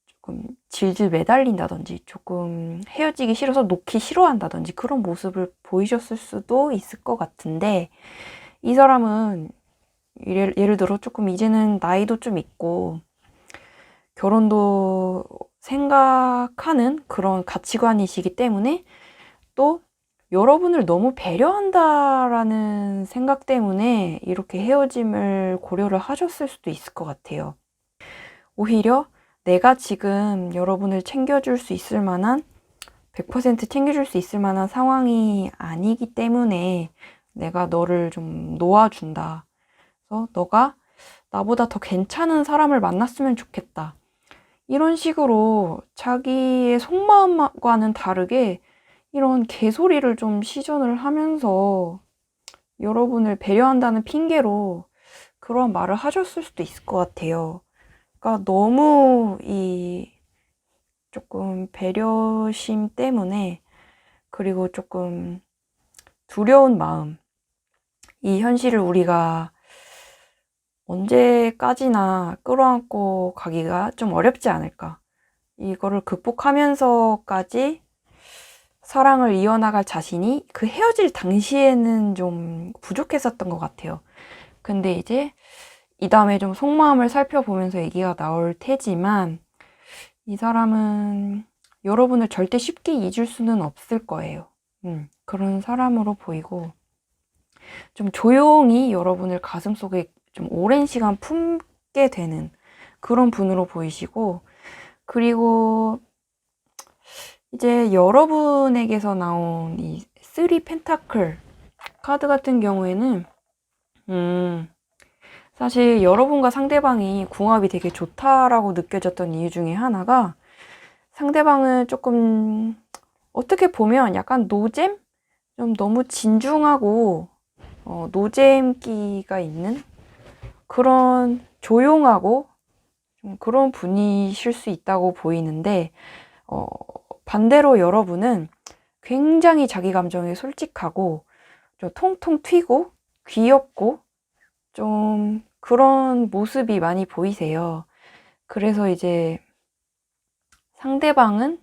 조금 질질 매달린다든지, 조금 헤어지기 싫어서 놓기 싫어한다든지, 그런 모습을 보이셨을 수도 있을 것 같은데, 이 사람은 예를 들어 조금 이제는 나이도 좀 있고 결혼도 생각하는 그런 가치관이시기 때문에, 또 여러분을 너무 배려한다라는 생각 때문에 이렇게 헤어짐을 고려를 하셨을 수도 있을 것 같아요. 오히려 내가 지금 여러분을 챙겨줄 수 있을 만한 100% 챙겨줄 수 있을 만한 상황이 아니기 때문에 내가 너를 좀 놓아준다. 그래서 너가 나보다 더 괜찮은 사람을 만났으면 좋겠다. 이런 식으로 자기의 속마음과는 다르게 이런 개소리를 좀 시전을 하면서 여러분을 배려한다는 핑계로 그런 말을 하셨을 수도 있을 것 같아요. 그러니까 너무 조금 배려심 때문에, 그리고 조금 두려운 마음, 이 현실을 우리가 언제까지나 끌어안고 가기가 좀 어렵지 않을까. 이거를 극복하면서까지 사랑을 이어나갈 자신이 그 헤어질 당시에는 좀 부족했었던 것 같아요. 근데 이제 이 다음에 좀 속마음을 살펴보면서 얘기가 나올 테지만, 이 사람은 여러분을 절대 쉽게 잊을 수는 없을 거예요. 그런 사람으로 보이고, 좀 조용히 여러분을 가슴속에 좀 오랜 시간 품게 되는 그런 분으로 보이시고, 그리고 이제 여러분에게서 나온 이 3 펜타클 카드 같은 경우에는 사실 여러분과 상대방이 궁합이 되게 좋다라고 느껴졌던 이유 중에 하나가, 상대방은 조금 어떻게 보면 약간 노잼? 좀 너무 진중하고 노잼기가 있는 그런 조용하고 좀 그런 분이실 수 있다고 보이는데, 반대로 여러분은 굉장히 자기 감정에 솔직하고 좀 통통 튀고 귀엽고 좀 그런 모습이 많이 보이세요. 그래서 이제 상대방은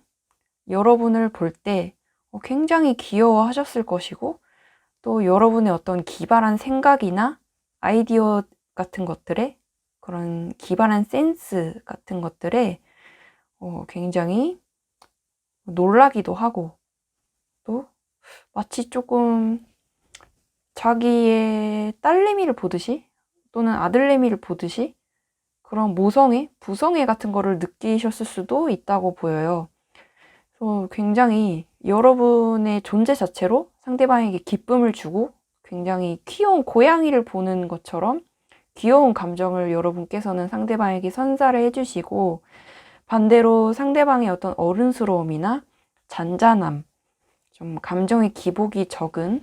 여러분을 볼 때 굉장히 귀여워하셨을 것이고, 또 여러분의 어떤 기발한 생각이나 아이디어 같은 것들에, 그런 기발한 센스 같은 것들에 굉장히 놀라기도 하고, 또 마치 조금 자기의 딸내미를 보듯이 또는 아들내미를 보듯이 그런 모성애, 부성애 같은 거를 느끼셨을 수도 있다고 보여요. 그래서 굉장히 여러분의 존재 자체로 상대방에게 기쁨을 주고 굉장히 귀여운 고양이를 보는 것처럼 귀여운 감정을 여러분께서는 상대방에게 선사를 해주시고, 반대로 상대방의 어떤 어른스러움이나 잔잔함, 좀 감정의 기복이 적은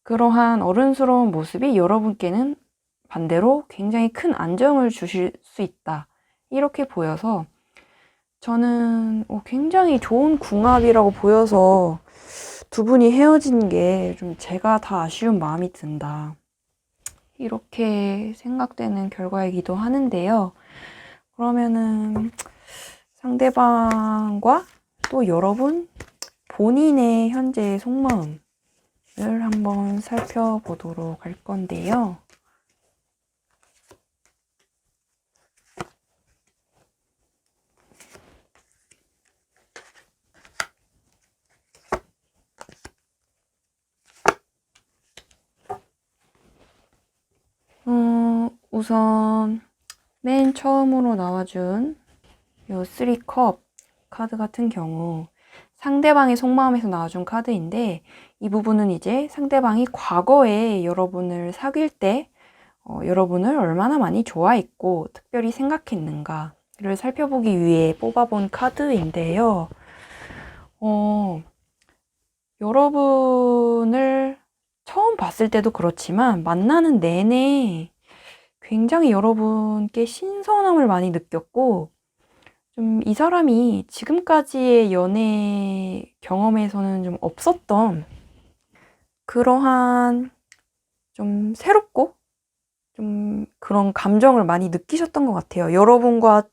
그러한 어른스러운 모습이 여러분께는 반대로 굉장히 큰 안정을 주실 수 있다, 이렇게 보여서 저는 굉장히 좋은 궁합이라고 보여서 두 분이 헤어진 게 좀 제가 다 아쉬운 마음이 든다, 이렇게 생각되는 결과이기도 하는데요. 그러면은 상대방과 또 여러분 본인의 현재의 속마음을 한번 살펴보도록 할 건데요. 우선 맨 처음으로 나와준 요 3컵 카드 같은 경우 상대방의 속마음에서 나와준 카드인데, 이 부분은 이제 상대방이 과거에 여러분을 사귈 때 여러분을 얼마나 많이 좋아했고 특별히 생각했는가를 살펴보기 위해 뽑아본 카드인데요. 여러분을 처음 봤을 때도 그렇지만 만나는 내내 굉장히 여러분께 신선함을 많이 느꼈고, 좀 이 사람이 지금까지의 연애 경험에서는 좀 없었던 그러한 좀 새롭고 좀 그런 감정을 많이 느끼셨던 것 같아요. 여러분과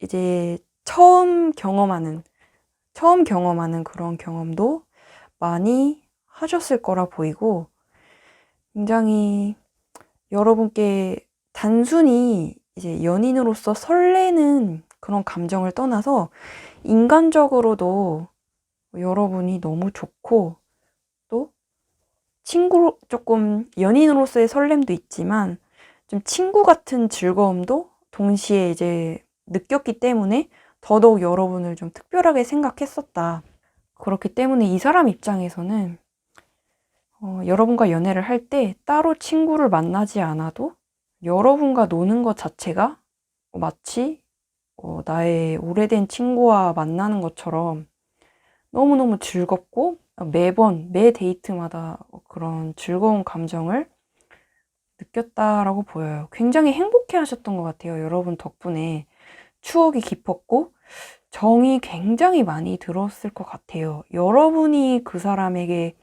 이제 처음 경험하는 그런 경험도 많이 하셨을 거라 보이고, 굉장히 여러분께 단순히 이제 연인으로서 설레는 그런 감정을 떠나서 인간적으로도 여러분이 너무 좋고, 또 조금 연인으로서의 설렘도 있지만 좀 친구 같은 즐거움도 동시에 이제 느꼈기 때문에 더더욱 여러분을 좀 특별하게 생각했었다. 그렇기 때문에 이 사람 입장에서는 여러분과 연애를 할 때 따로 친구를 만나지 않아도 여러분과 노는 것 자체가 마치 나의 오래된 친구와 만나는 것처럼 너무너무 즐겁고, 매 데이트마다 그런 즐거운 감정을 느꼈다라고 보여요. 굉장히 행복해 하셨던 것 같아요. 여러분 덕분에 추억이 깊었고 정이 굉장히 많이 들었을 것 같아요. 여러분이 그 사람에게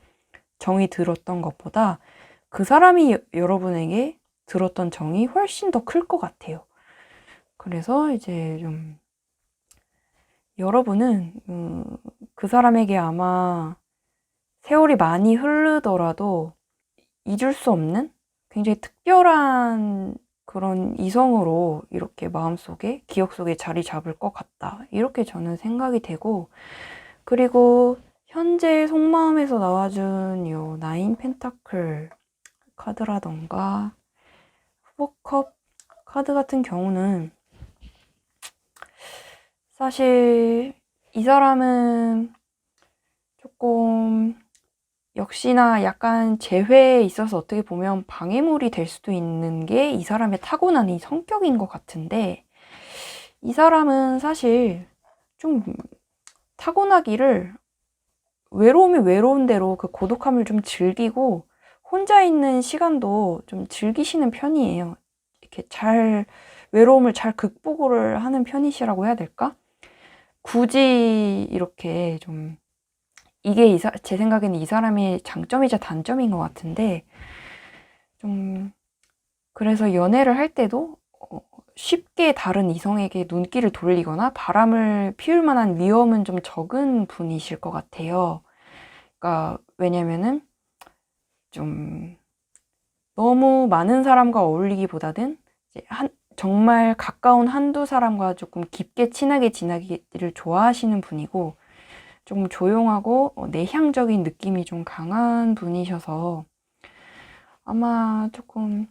정이 들었던 것보다 그 사람이 여러분에게 들었던 정이 훨씬 더 클 것 같아요. 그래서 이제 좀 여러분은 그 사람에게 아마 세월이 많이 흐르더라도 잊을 수 없는 굉장히 특별한 그런 이성으로 이렇게 마음속에, 기억 속에 자리 잡을 것 같다, 이렇게 저는 생각이 되고, 그리고 현재 속마음에서 나와준 요 나인 펜타클 카드라던가 후보컵 카드 같은 경우는 사실 이 사람은 조금 역시나 약간 재회에 있어서 어떻게 보면 방해물이 될 수도 있는 게 이 사람의 타고난 이 성격인 것 같은데, 이 사람은 사실 좀 타고나기를 외로우면 외로운 대로 그 고독함을 좀 즐기고 혼자 있는 시간도 좀 즐기시는 편이에요. 이렇게 외로움을 잘 극복을 하는 편이시라고 해야 될까? 굳이 이렇게 좀 이게 제 생각에는 이 사람의 장점이자 단점인 것 같은데, 좀 그래서 연애를 할 때도 쉽게 다른 이성에게 눈길을 돌리거나 바람을 피울 만한 위험은 좀 적은 분이실 것 같아요. 그러니까 왜냐면은 좀 너무 많은 사람과 어울리기보다는 이제 정말 가까운 한두 사람과 조금 깊게 친하게 지내기를 좋아하시는 분이고, 좀 조용하고 내향적인 느낌이 좀 강한 분이셔서 아마 조금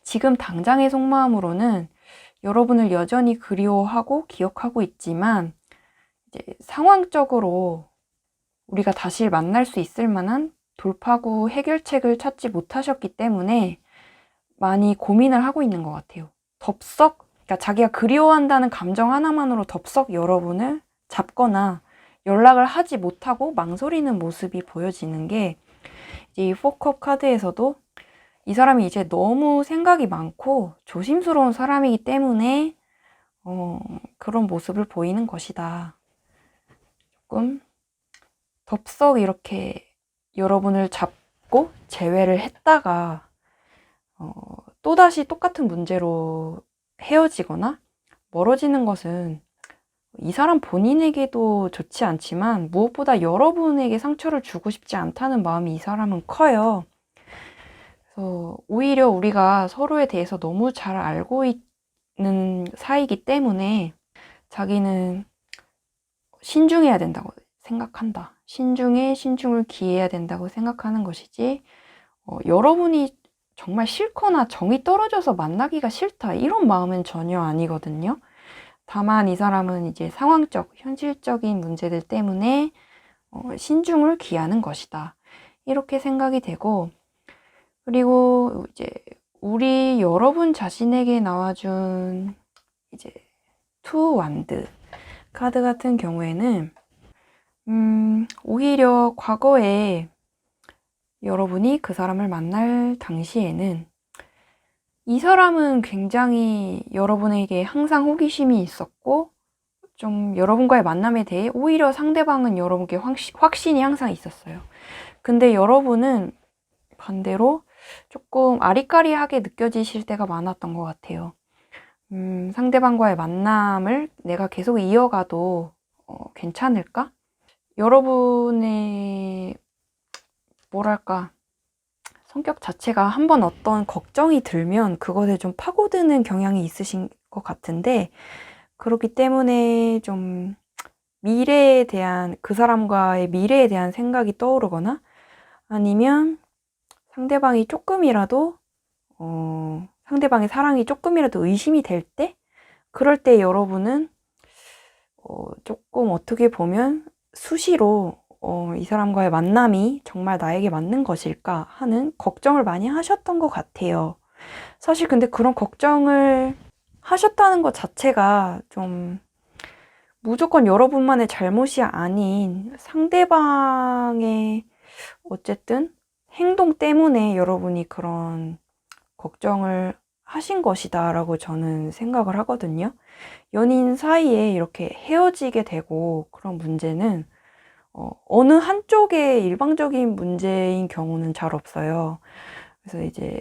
지금 당장의 속마음으로는 여러분을 여전히 그리워하고 기억하고 있지만 이제 상황적으로 우리가 다시 만날 수 있을 만한 돌파구 해결책을 찾지 못하셨기 때문에 많이 고민을 하고 있는 것 같아요. 그러니까 자기가 그리워한다는 감정 하나만으로 덥석 여러분을 잡거나 연락을 하지 못하고 망설이는 모습이 보여지는 게 이제 이 4컵 카드에서도 이 사람이 이제 너무 생각이 많고 조심스러운 사람이기 때문에 그런 모습을 보이는 것이다. 조금 덥석 이렇게 여러분을 잡고 제외를 했다가 또다시 똑같은 문제로 헤어지거나 멀어지는 것은 이 사람 본인에게도 좋지 않지만 무엇보다 여러분에게 상처를 주고 싶지 않다는 마음이 이 사람은 커요. 그래서 오히려 우리가 서로에 대해서 너무 잘 알고 있는 사이이기 때문에 자기는 신중해야 된다고 생각한다. 신중에 신중을 기해야 된다고 생각하는 것이지 여러분이 정말 싫거나 정이 떨어져서 만나기가 싫다 이런 마음은 전혀 아니거든요. 다만 이 사람은 이제 상황적, 현실적인 문제들 때문에 신중을 기하는 것이다. 이렇게 생각이 되고, 그리고 이제 우리 여러분 자신에게 나와준 이제 투 완드 카드 같은 경우에는 오히려 과거에 여러분이 그 사람을 만날 당시에는 이 사람은 굉장히 여러분에게 항상 호기심이 있었고 좀 여러분과의 만남에 대해 오히려 상대방은 여러분께 확신이 항상 있었어요. 근데 여러분은 반대로 조금 아리까리하게 느껴지실 때가 많았던 것 같아요. 상대방과의 만남을 내가 계속 이어가도 괜찮을까? 여러분의 뭐랄까 성격 자체가 한번 어떤 걱정이 들면 그것에 좀 파고드는 경향이 있으신 것 같은데 그렇기 때문에 좀 미래에 대한 그 사람과의 미래에 대한 생각이 떠오르거나 아니면 상대방이 조금이라도 상대방의 사랑이 조금이라도 의심이 될 때 그럴 때 여러분은 조금 어떻게 보면 수시로 이 사람과의 만남이 정말 나에게 맞는 것일까 하는 걱정을 많이 하셨던 것 같아요. 사실 근데 그런 걱정을 하셨다는 것 자체가 좀 무조건 여러분만의 잘못이 아닌 상대방의 어쨌든 행동 때문에 여러분이 그런 걱정을 하신 것이다 라고 저는 생각을 하거든요. 연인 사이에 이렇게 헤어지게 되고 그런 문제는 어느 한쪽의 일방적인 문제인 경우는 잘 없어요. 그래서 이제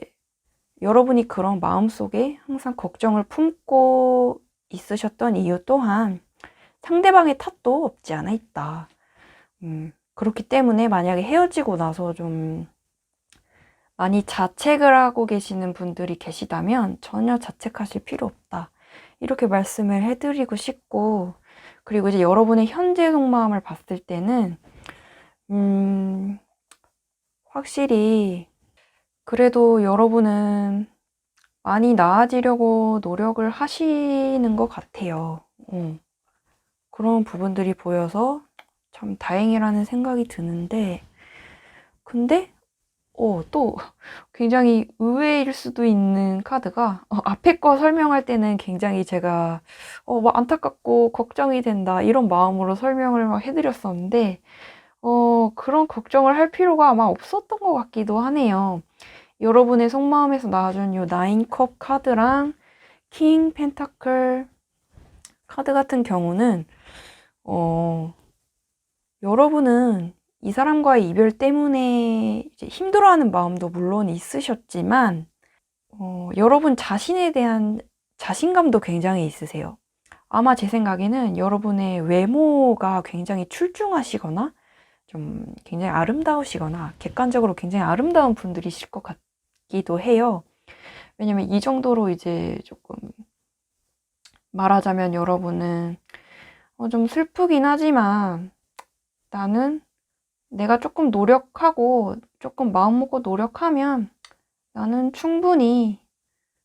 여러분이 그런 마음속에 항상 걱정을 품고 있으셨던 이유 또한 상대방의 탓도 없지 않아 있다. 그렇기 때문에 만약에 헤어지고 나서 좀 많이 자책을 하고 계시는 분들이 계시다면 전혀 자책하실 필요 없다. 이렇게 말씀을 해드리고 싶고, 그리고 이제 여러분의 현재 속마음을 봤을 때는, 확실히, 그래도 여러분은 많이 나아지려고 노력을 하시는 것 같아요. 그런 부분들이 보여서 참 다행이라는 생각이 드는데, 근데 또 굉장히 의외일 수도 있는 카드가 앞에 거 설명할 때는 굉장히 제가 막 안타깝고 걱정이 된다 이런 마음으로 설명을 막 해드렸었는데 그런 걱정을 할 필요가 아마 없었던 것 같기도 하네요. 여러분의 속마음에서 나와준 요 9컵 카드랑 킹 펜타클 카드 같은 경우는 여러분은 이 사람과의 이별 때문에 이제 힘들어하는 마음도 물론 있으셨지만 여러분 자신에 대한 자신감도 굉장히 있으세요. 아마 제 생각에는 여러분의 외모가 굉장히 출중하시거나 좀 굉장히 아름다우시거나 객관적으로 굉장히 아름다운 분들이실 것 같기도 해요. 왜냐면 이 정도로 이제 조금 말하자면 여러분은 좀 슬프긴 하지만 나는 내가 조금 노력하고 조금 마음 먹고 노력하면 나는 충분히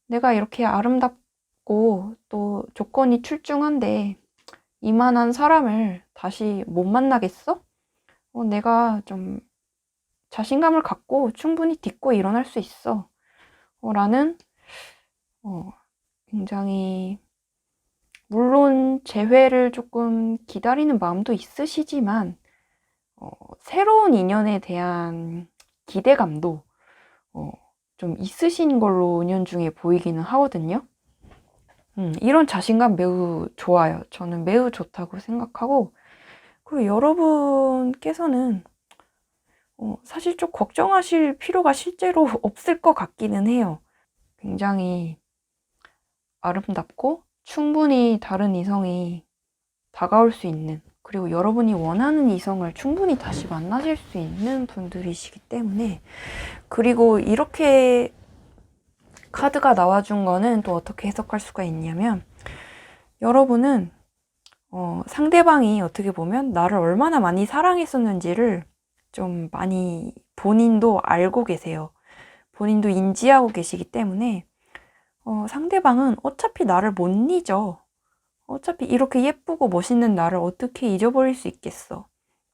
내가 이렇게 아름답고 또 조건이 출중한데 이만한 사람을 다시 못 만나겠어? 내가 좀 자신감을 갖고 충분히 딛고 일어날 수 있어. 라는 굉장히 물론 재회를 조금 기다리는 마음도 있으시지만 새로운 인연에 대한 기대감도 좀 있으신 걸로 은연중에 보이기는 하거든요. 이런 자신감 매우 좋아요. 저는 매우 좋다고 생각하고, 그리고 여러분께서는 사실 좀 걱정하실 필요가 실제로 없을 것 같기는 해요. 굉장히 아름답고 충분히 다른 이성이 다가올 수 있는, 그리고 여러분이 원하는 이성을 충분히 다시 만나실 수 있는 분들이시기 때문에, 그리고 이렇게 카드가 나와준 거는 또 어떻게 해석할 수가 있냐면, 여러분은 상대방이 어떻게 보면 나를 얼마나 많이 사랑했었는지를 좀 많이 본인도 알고 계세요. 본인도 인지하고 계시기 때문에 상대방은 어차피 나를 못 잊어. 어차피 이렇게 예쁘고 멋있는 나를 어떻게 잊어버릴 수 있겠어?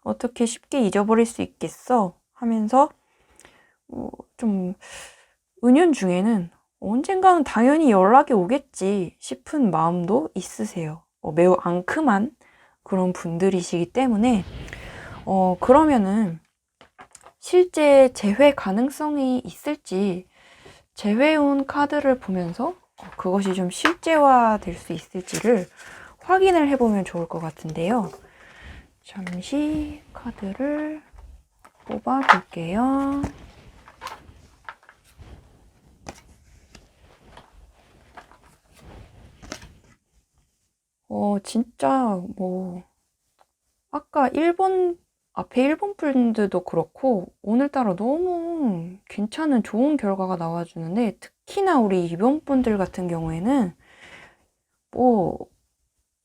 어떻게 쉽게 잊어버릴 수 있겠어? 하면서 좀 은연중에는 언젠가는 당연히 연락이 오겠지 싶은 마음도 있으세요. 매우 앙큼한 그런 분들이시기 때문에 그러면은 실제 재회 가능성이 있을지 재회운 카드를 보면서 그것이 좀 실제화될 수 있을지를 확인을 해보면 좋을 것 같은데요. 잠시 카드를 뽑아볼게요. 진짜 아까 앞에 일본 분들도 그렇고 오늘따라 너무 괜찮은 좋은 결과가 나와주는데, 특히나 우리 일본 분들 같은 경우에는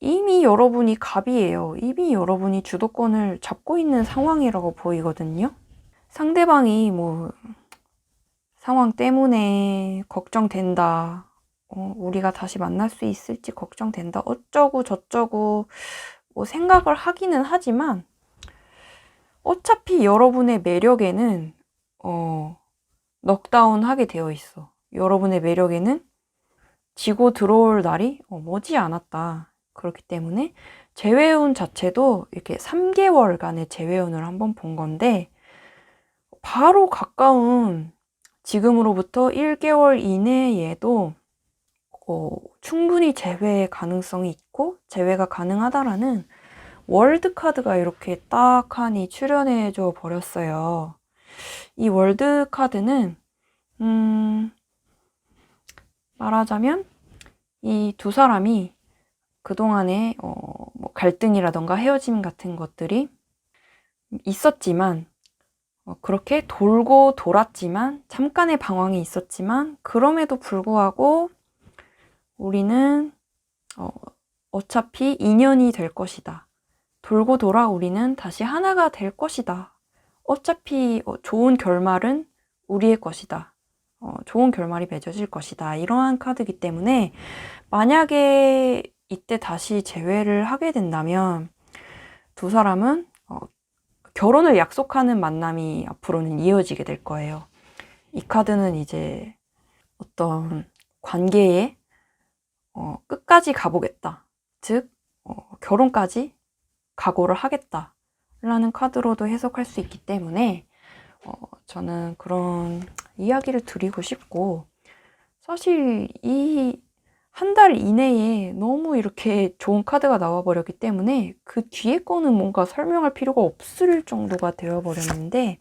이미 여러분이 갑이에요. 이미 여러분이 주도권을 잡고 있는 상황이라고 보이거든요. 상대방이 상황 때문에 걱정된다. 우리가 다시 만날 수 있을지 걱정된다. 어쩌고 저쩌고 생각을 하기는 하지만 어차피 여러분의 매력에는 넉다운 하게 되어 있어. 여러분의 매력에는 지고 들어올 날이 머지 않았다. 그렇기 때문에 재회운 자체도 이렇게 3개월간의 재회운을 한번 본 건데, 바로 가까운 지금으로부터 1개월 이내에도 충분히 재회 가능성이 있고 재회가 가능하다라는 월드 카드가 이렇게 딱하니 출연해줘 버렸어요. 이 월드 카드는 말하자면 이 두 사람이 그동안에 갈등이라던가 헤어짐 같은 것들이 있었지만, 그렇게 돌고 돌았지만, 잠깐의 방황이 있었지만, 그럼에도 불구하고 우리는 어차피 인연이 될 것이다. 돌고 돌아 우리는 다시 하나가 될 것이다. 어차피 좋은 결말은 우리의 것이다. 좋은 결말이 맺어질 것이다. 이러한 카드이기 때문에 만약에 이때 다시 재회를 하게 된다면 두 사람은 결혼을 약속하는 만남이 앞으로는 이어지게 될 거예요. 이 카드는 이제 어떤 관계에 끝까지 가보겠다. 즉 결혼까지 각오를 하겠다 라는 카드로도 해석할 수 있기 때문에 저는 그런 이야기를 드리고 싶고, 사실 이 한 달 이내에 너무 이렇게 좋은 카드가 나와버렸기 때문에 그 뒤에 거는 뭔가 설명할 필요가 없을 정도가 되어버렸는데,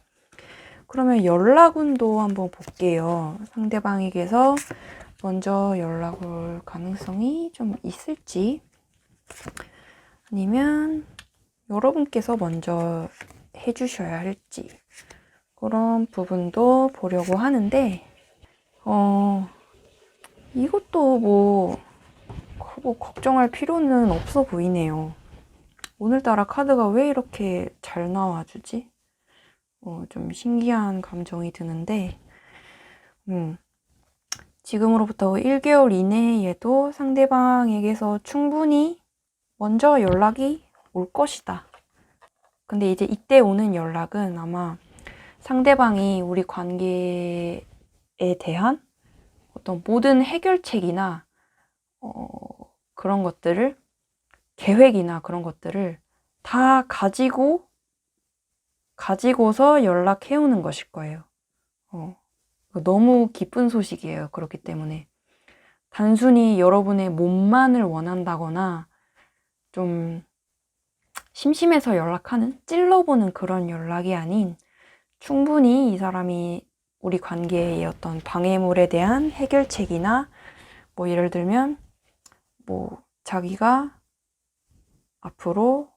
그러면 연락운도 한번 볼게요. 상대방에게서 먼저 연락 올 가능성이 좀 있을지, 아니면 여러분께서 먼저 해주셔야 할지, 그런 부분도 보려고 하는데, 이것도 걱정할 필요는 없어 보이네요. 오늘따라 카드가 왜 이렇게 잘 나와주지? 좀 신기한 감정이 드는데, 지금으로부터 1개월 이내에도 상대방에게서 충분히 먼저 연락이 올 것이다. 근데 이제 이때 오는 연락은 아마 상대방이 우리 관계에 대한 어떤 모든 해결책이나 그런 것들을, 계획이나 그런 것들을 다 가지고서 연락해 오는 것일 거예요. 너무 기쁜 소식이에요. 그렇기 때문에 단순히 여러분의 몸만을 원한다거나 좀 심심해서 연락하는, 찔러보는 그런 연락이 아닌, 충분히 이 사람이 우리 관계의 어떤 방해물에 대한 해결책이나, 뭐 예를 들면 뭐 자기가 앞으로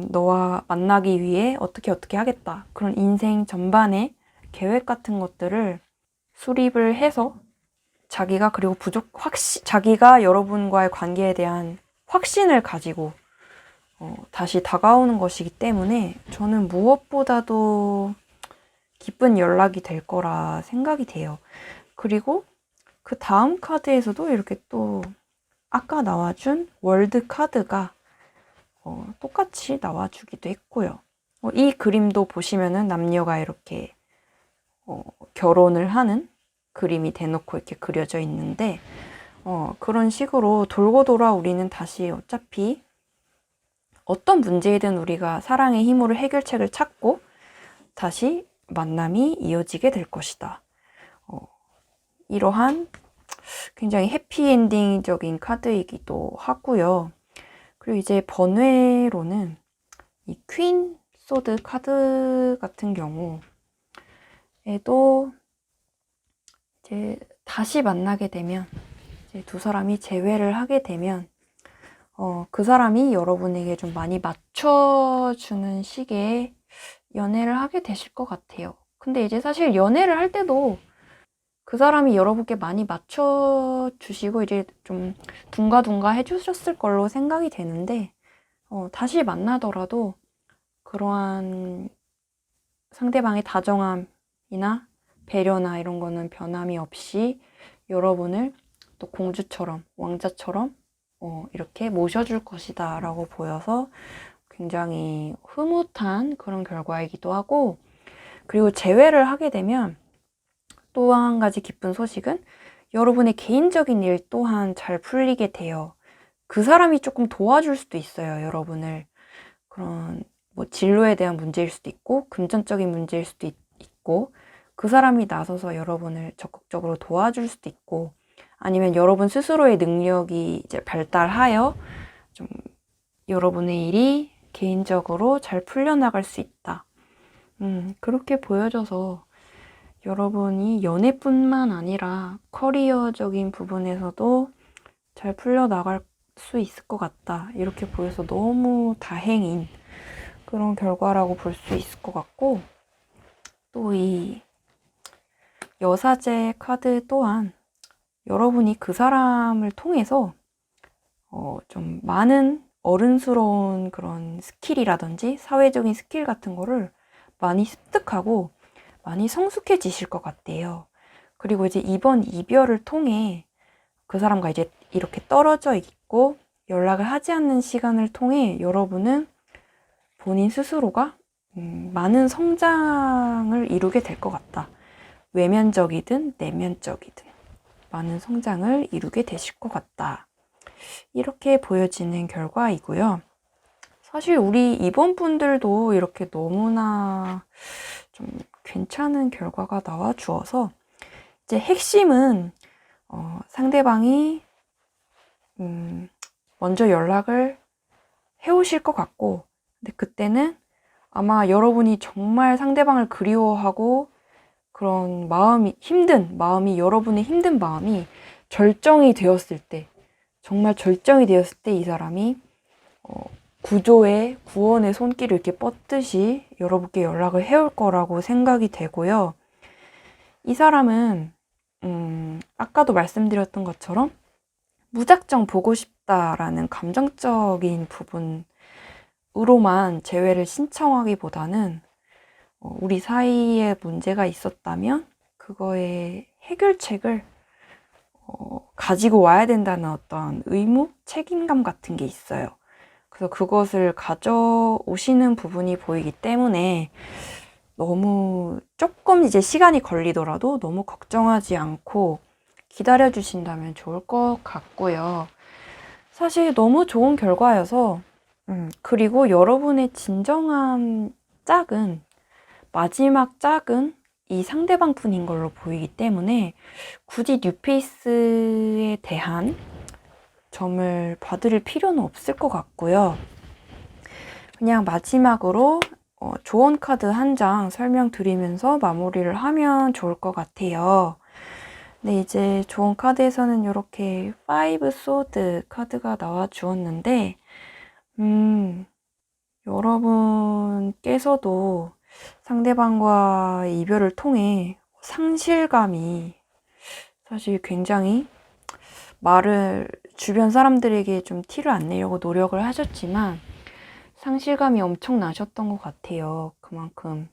너와 만나기 위해 어떻게 하겠다, 그런 인생 전반의 계획 같은 것들을 수립을 해서 그리고 자기가 여러분과의 관계에 대한 확신을 가지고 다시 다가오는 것이기 때문에 저는 무엇보다도 기쁜 연락이 될 거라 생각이 돼요. 그리고 그 다음 카드에서도 이렇게 또 아까 나와준 월드 카드가 똑같이 나와주기도 했고요. 이 그림도 보시면은 남녀가 이렇게 결혼을 하는 그림이 대놓고 이렇게 그려져 있는데, 그런 식으로 돌고 돌아 우리는 다시 어차피 어떤 문제이든 우리가 사랑의 힘으로 해결책을 찾고 다시 만남이 이어지게 될 것이다. 이러한 굉장히 해피엔딩적인 카드이기도 하고요. 그리고 이제 번외로는 이 퀸 소드 카드 같은 경우에도 이제 다시 만나게 되면, 이제 두 사람이 재회를 하게 되면 그 사람이 여러분에게 좀 많이 맞춰주는 식의 연애를 하게 되실 것 같아요. 근데 이제 사실 연애를 할 때도 그 사람이 여러분께 많이 맞춰주시고 이제 좀 둥가둥가 해주셨을 걸로 생각이 되는데, 다시 만나더라도 그러한 상대방의 다정함이나 배려나 이런 거는 변함이 없이 여러분을 또 공주처럼, 왕자처럼 이렇게 모셔줄 것이다 라고 보여서 굉장히 흐뭇한 그런 결과이기도 하고, 그리고 재회를 하게 되면 또 한 가지 기쁜 소식은 여러분의 개인적인 일 또한 잘 풀리게 돼요. 그 사람이 조금 도와줄 수도 있어요, 여러분을. 그런 뭐 진로에 대한 문제일 수도 있고 금전적인 문제일 수도 있고, 그 사람이 나서서 여러분을 적극적으로 도와줄 수도 있고, 아니면 여러분 스스로의 능력이 이제 발달하여 좀 여러분의 일이 개인적으로 잘 풀려나갈 수 있다. 그렇게 보여져서 여러분이 연애뿐만 아니라 커리어적인 부분에서도 잘 풀려나갈 수 있을 것 같다. 이렇게 보여서 너무 다행인 그런 결과라고 볼 수 있을 것 같고, 또 이 여사제 카드 또한 여러분이 그 사람을 통해서 좀 많은 어른스러운 그런 스킬이라든지 사회적인 스킬 같은 거를 많이 습득하고 많이 성숙해지실 것 같대요. 그리고 이제 이번 이별을 통해 그 사람과 이제 이렇게 떨어져 있고 연락을 하지 않는 시간을 통해 여러분은 본인 스스로가 많은 성장을 이루게 될 것 같다. 외면적이든 내면적이든 많은 성장을 이루게 되실 것 같다. 이렇게 보여지는 결과이고요. 사실 우리 이번 분들도 이렇게 너무나 좀 괜찮은 결과가 나와 주어서, 이제 핵심은 상대방이 먼저 연락을 해오실 것 같고, 근데 그때는 아마 여러분이 정말 상대방을 그리워하고 그런 여러분의 힘든 마음이 절정이 되었을 때, 정말 절정이 되었을 때 이 사람이 구원의 손길을 이렇게 뻗듯이 여러분께 연락을 해올 거라고 생각이 되고요. 이 사람은 아까도 말씀드렸던 것처럼 무작정 보고 싶다라는 감정적인 부분으로만 재회를 신청하기보다는 우리 사이에 문제가 있었다면 그거의 해결책을 가지고 와야 된다는 어떤 의무, 책임감 같은 게 있어요. 그래서 그것을 가져오시는 부분이 보이기 때문에 너무 조금 이제 시간이 걸리더라도 너무 걱정하지 않고 기다려 주신다면 좋을 것 같고요. 사실 너무 좋은 결과여서 그리고 여러분의 진정한 짝은 마지막 짝은 이 상대방 분인 걸로 보이기 때문에 굳이 뉴페이스에 대한 점을 봐드릴 필요는 없을 것 같고요. 그냥 마지막으로 조언 카드 한 장 설명드리면서 마무리를 하면 좋을 것 같아요. 네, 이제 조언 카드에서는 이렇게 5 소드 카드가 나와 주었는데 여러분께서도 상대방과 이별을 통해 상실감이 사실 굉장히 말을 주변 사람들에게 좀 티를 안 내려고 노력을 하셨지만 상실감이 엄청 나셨던 것 같아요. 그만큼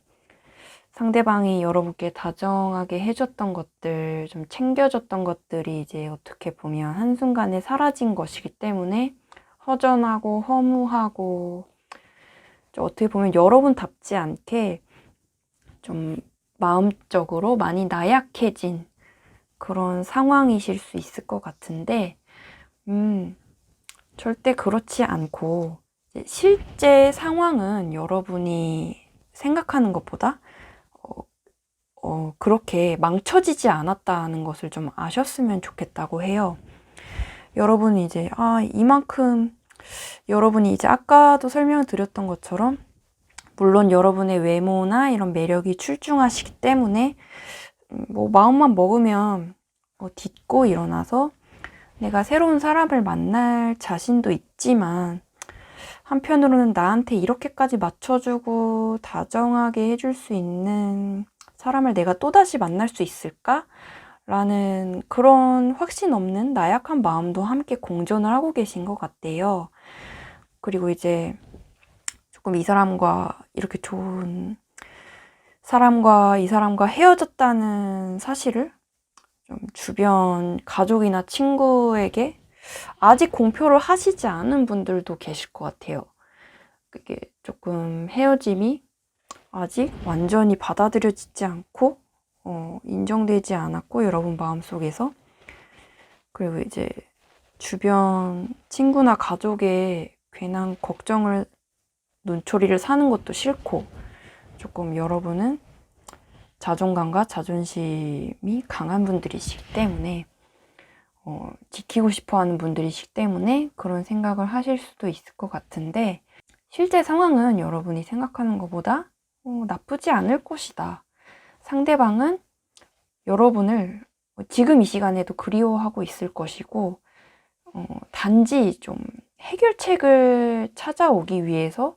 상대방이 여러분께 다정하게 해줬던 것들, 좀 챙겨줬던 것들이 이제 어떻게 보면 한순간에 사라진 것이기 때문에 허전하고 허무하고 어떻게 보면 여러분답지 않게 좀 마음적으로 많이 나약해진 그런 상황이실 수 있을 것 같은데 절대 그렇지 않고 실제 상황은 여러분이 생각하는 것보다 그렇게 망쳐지지 않았다는 것을 좀 아셨으면 좋겠다고 해요. 여러분이 이제 이만큼 여러분이 이제 아까도 설명드렸던 것처럼 물론 여러분의 외모나 이런 매력이 출중하시기 때문에 뭐 마음만 먹으면 딛고 일어나서 내가 새로운 사람을 만날 자신도 있지만 한편으로는 나한테 이렇게까지 맞춰주고 다정하게 해줄 수 있는 사람을 내가 또다시 만날 수 있을까? 라는 그런 확신 없는 나약한 마음도 함께 공존을 하고 계신 것 같대요. 그리고 이제 조금 이 사람과 이렇게 좋은 사람과 이 사람과 헤어졌다는 사실을 좀 주변 가족이나 친구에게 아직 공표를 하시지 않은 분들도 계실 것 같아요. 그게 조금 헤어짐이 아직 완전히 받아들여지지 않고 인정되지 않았고 여러분 마음속에서 그리고 이제 주변 친구나 가족의 괜한 걱정을 눈초리를 사는 것도 싫고 조금 여러분은 자존감과 자존심이 강한 분들이시기 때문에 지키고 싶어 하는 분들이시기 때문에 그런 생각을 하실 수도 있을 것 같은데 실제 상황은 여러분이 생각하는 것보다 나쁘지 않을 것이다. 상대방은 여러분을 지금 이 시간에도 그리워하고 있을 것이고 단지 좀 해결책을 찾아오기 위해서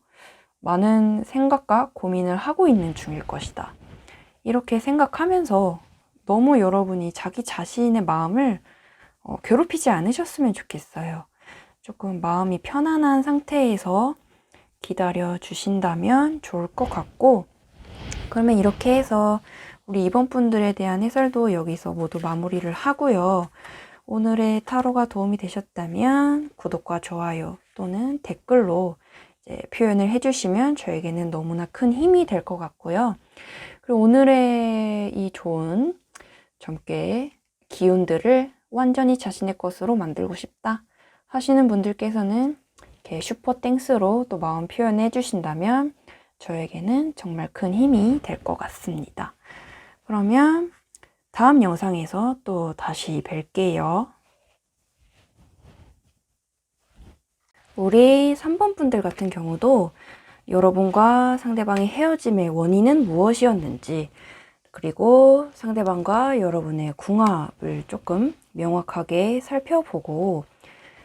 많은 생각과 고민을 하고 있는 중일 것이다. 이렇게 생각하면서 너무 여러분이 자기 자신의 마음을 괴롭히지 않으셨으면 좋겠어요. 조금 마음이 편안한 상태에서 기다려 주신다면 좋을 것 같고 그러면 이렇게 해서 우리 이번 분들에 대한 해설도 여기서 모두 마무리를 하고요. 오늘의 타로가 도움이 되셨다면 구독과 좋아요 또는 댓글로 이제 표현을 해주시면 저에게는 너무나 큰 힘이 될 것 같고요. 그리고 오늘의 이 좋은 젊게 기운들을 완전히 자신의 것으로 만들고 싶다 하시는 분들께서는 이렇게 슈퍼 땡스로 또 마음 표현해 주신다면 저에게는 정말 큰 힘이 될 것 같습니다. 그러면 다음 영상에서 또 다시 뵐게요. 우리 3번 분들 같은 경우도 여러분과 상대방의 헤어짐의 원인은 무엇이었는지 그리고 상대방과 여러분의 궁합을 조금 명확하게 살펴보고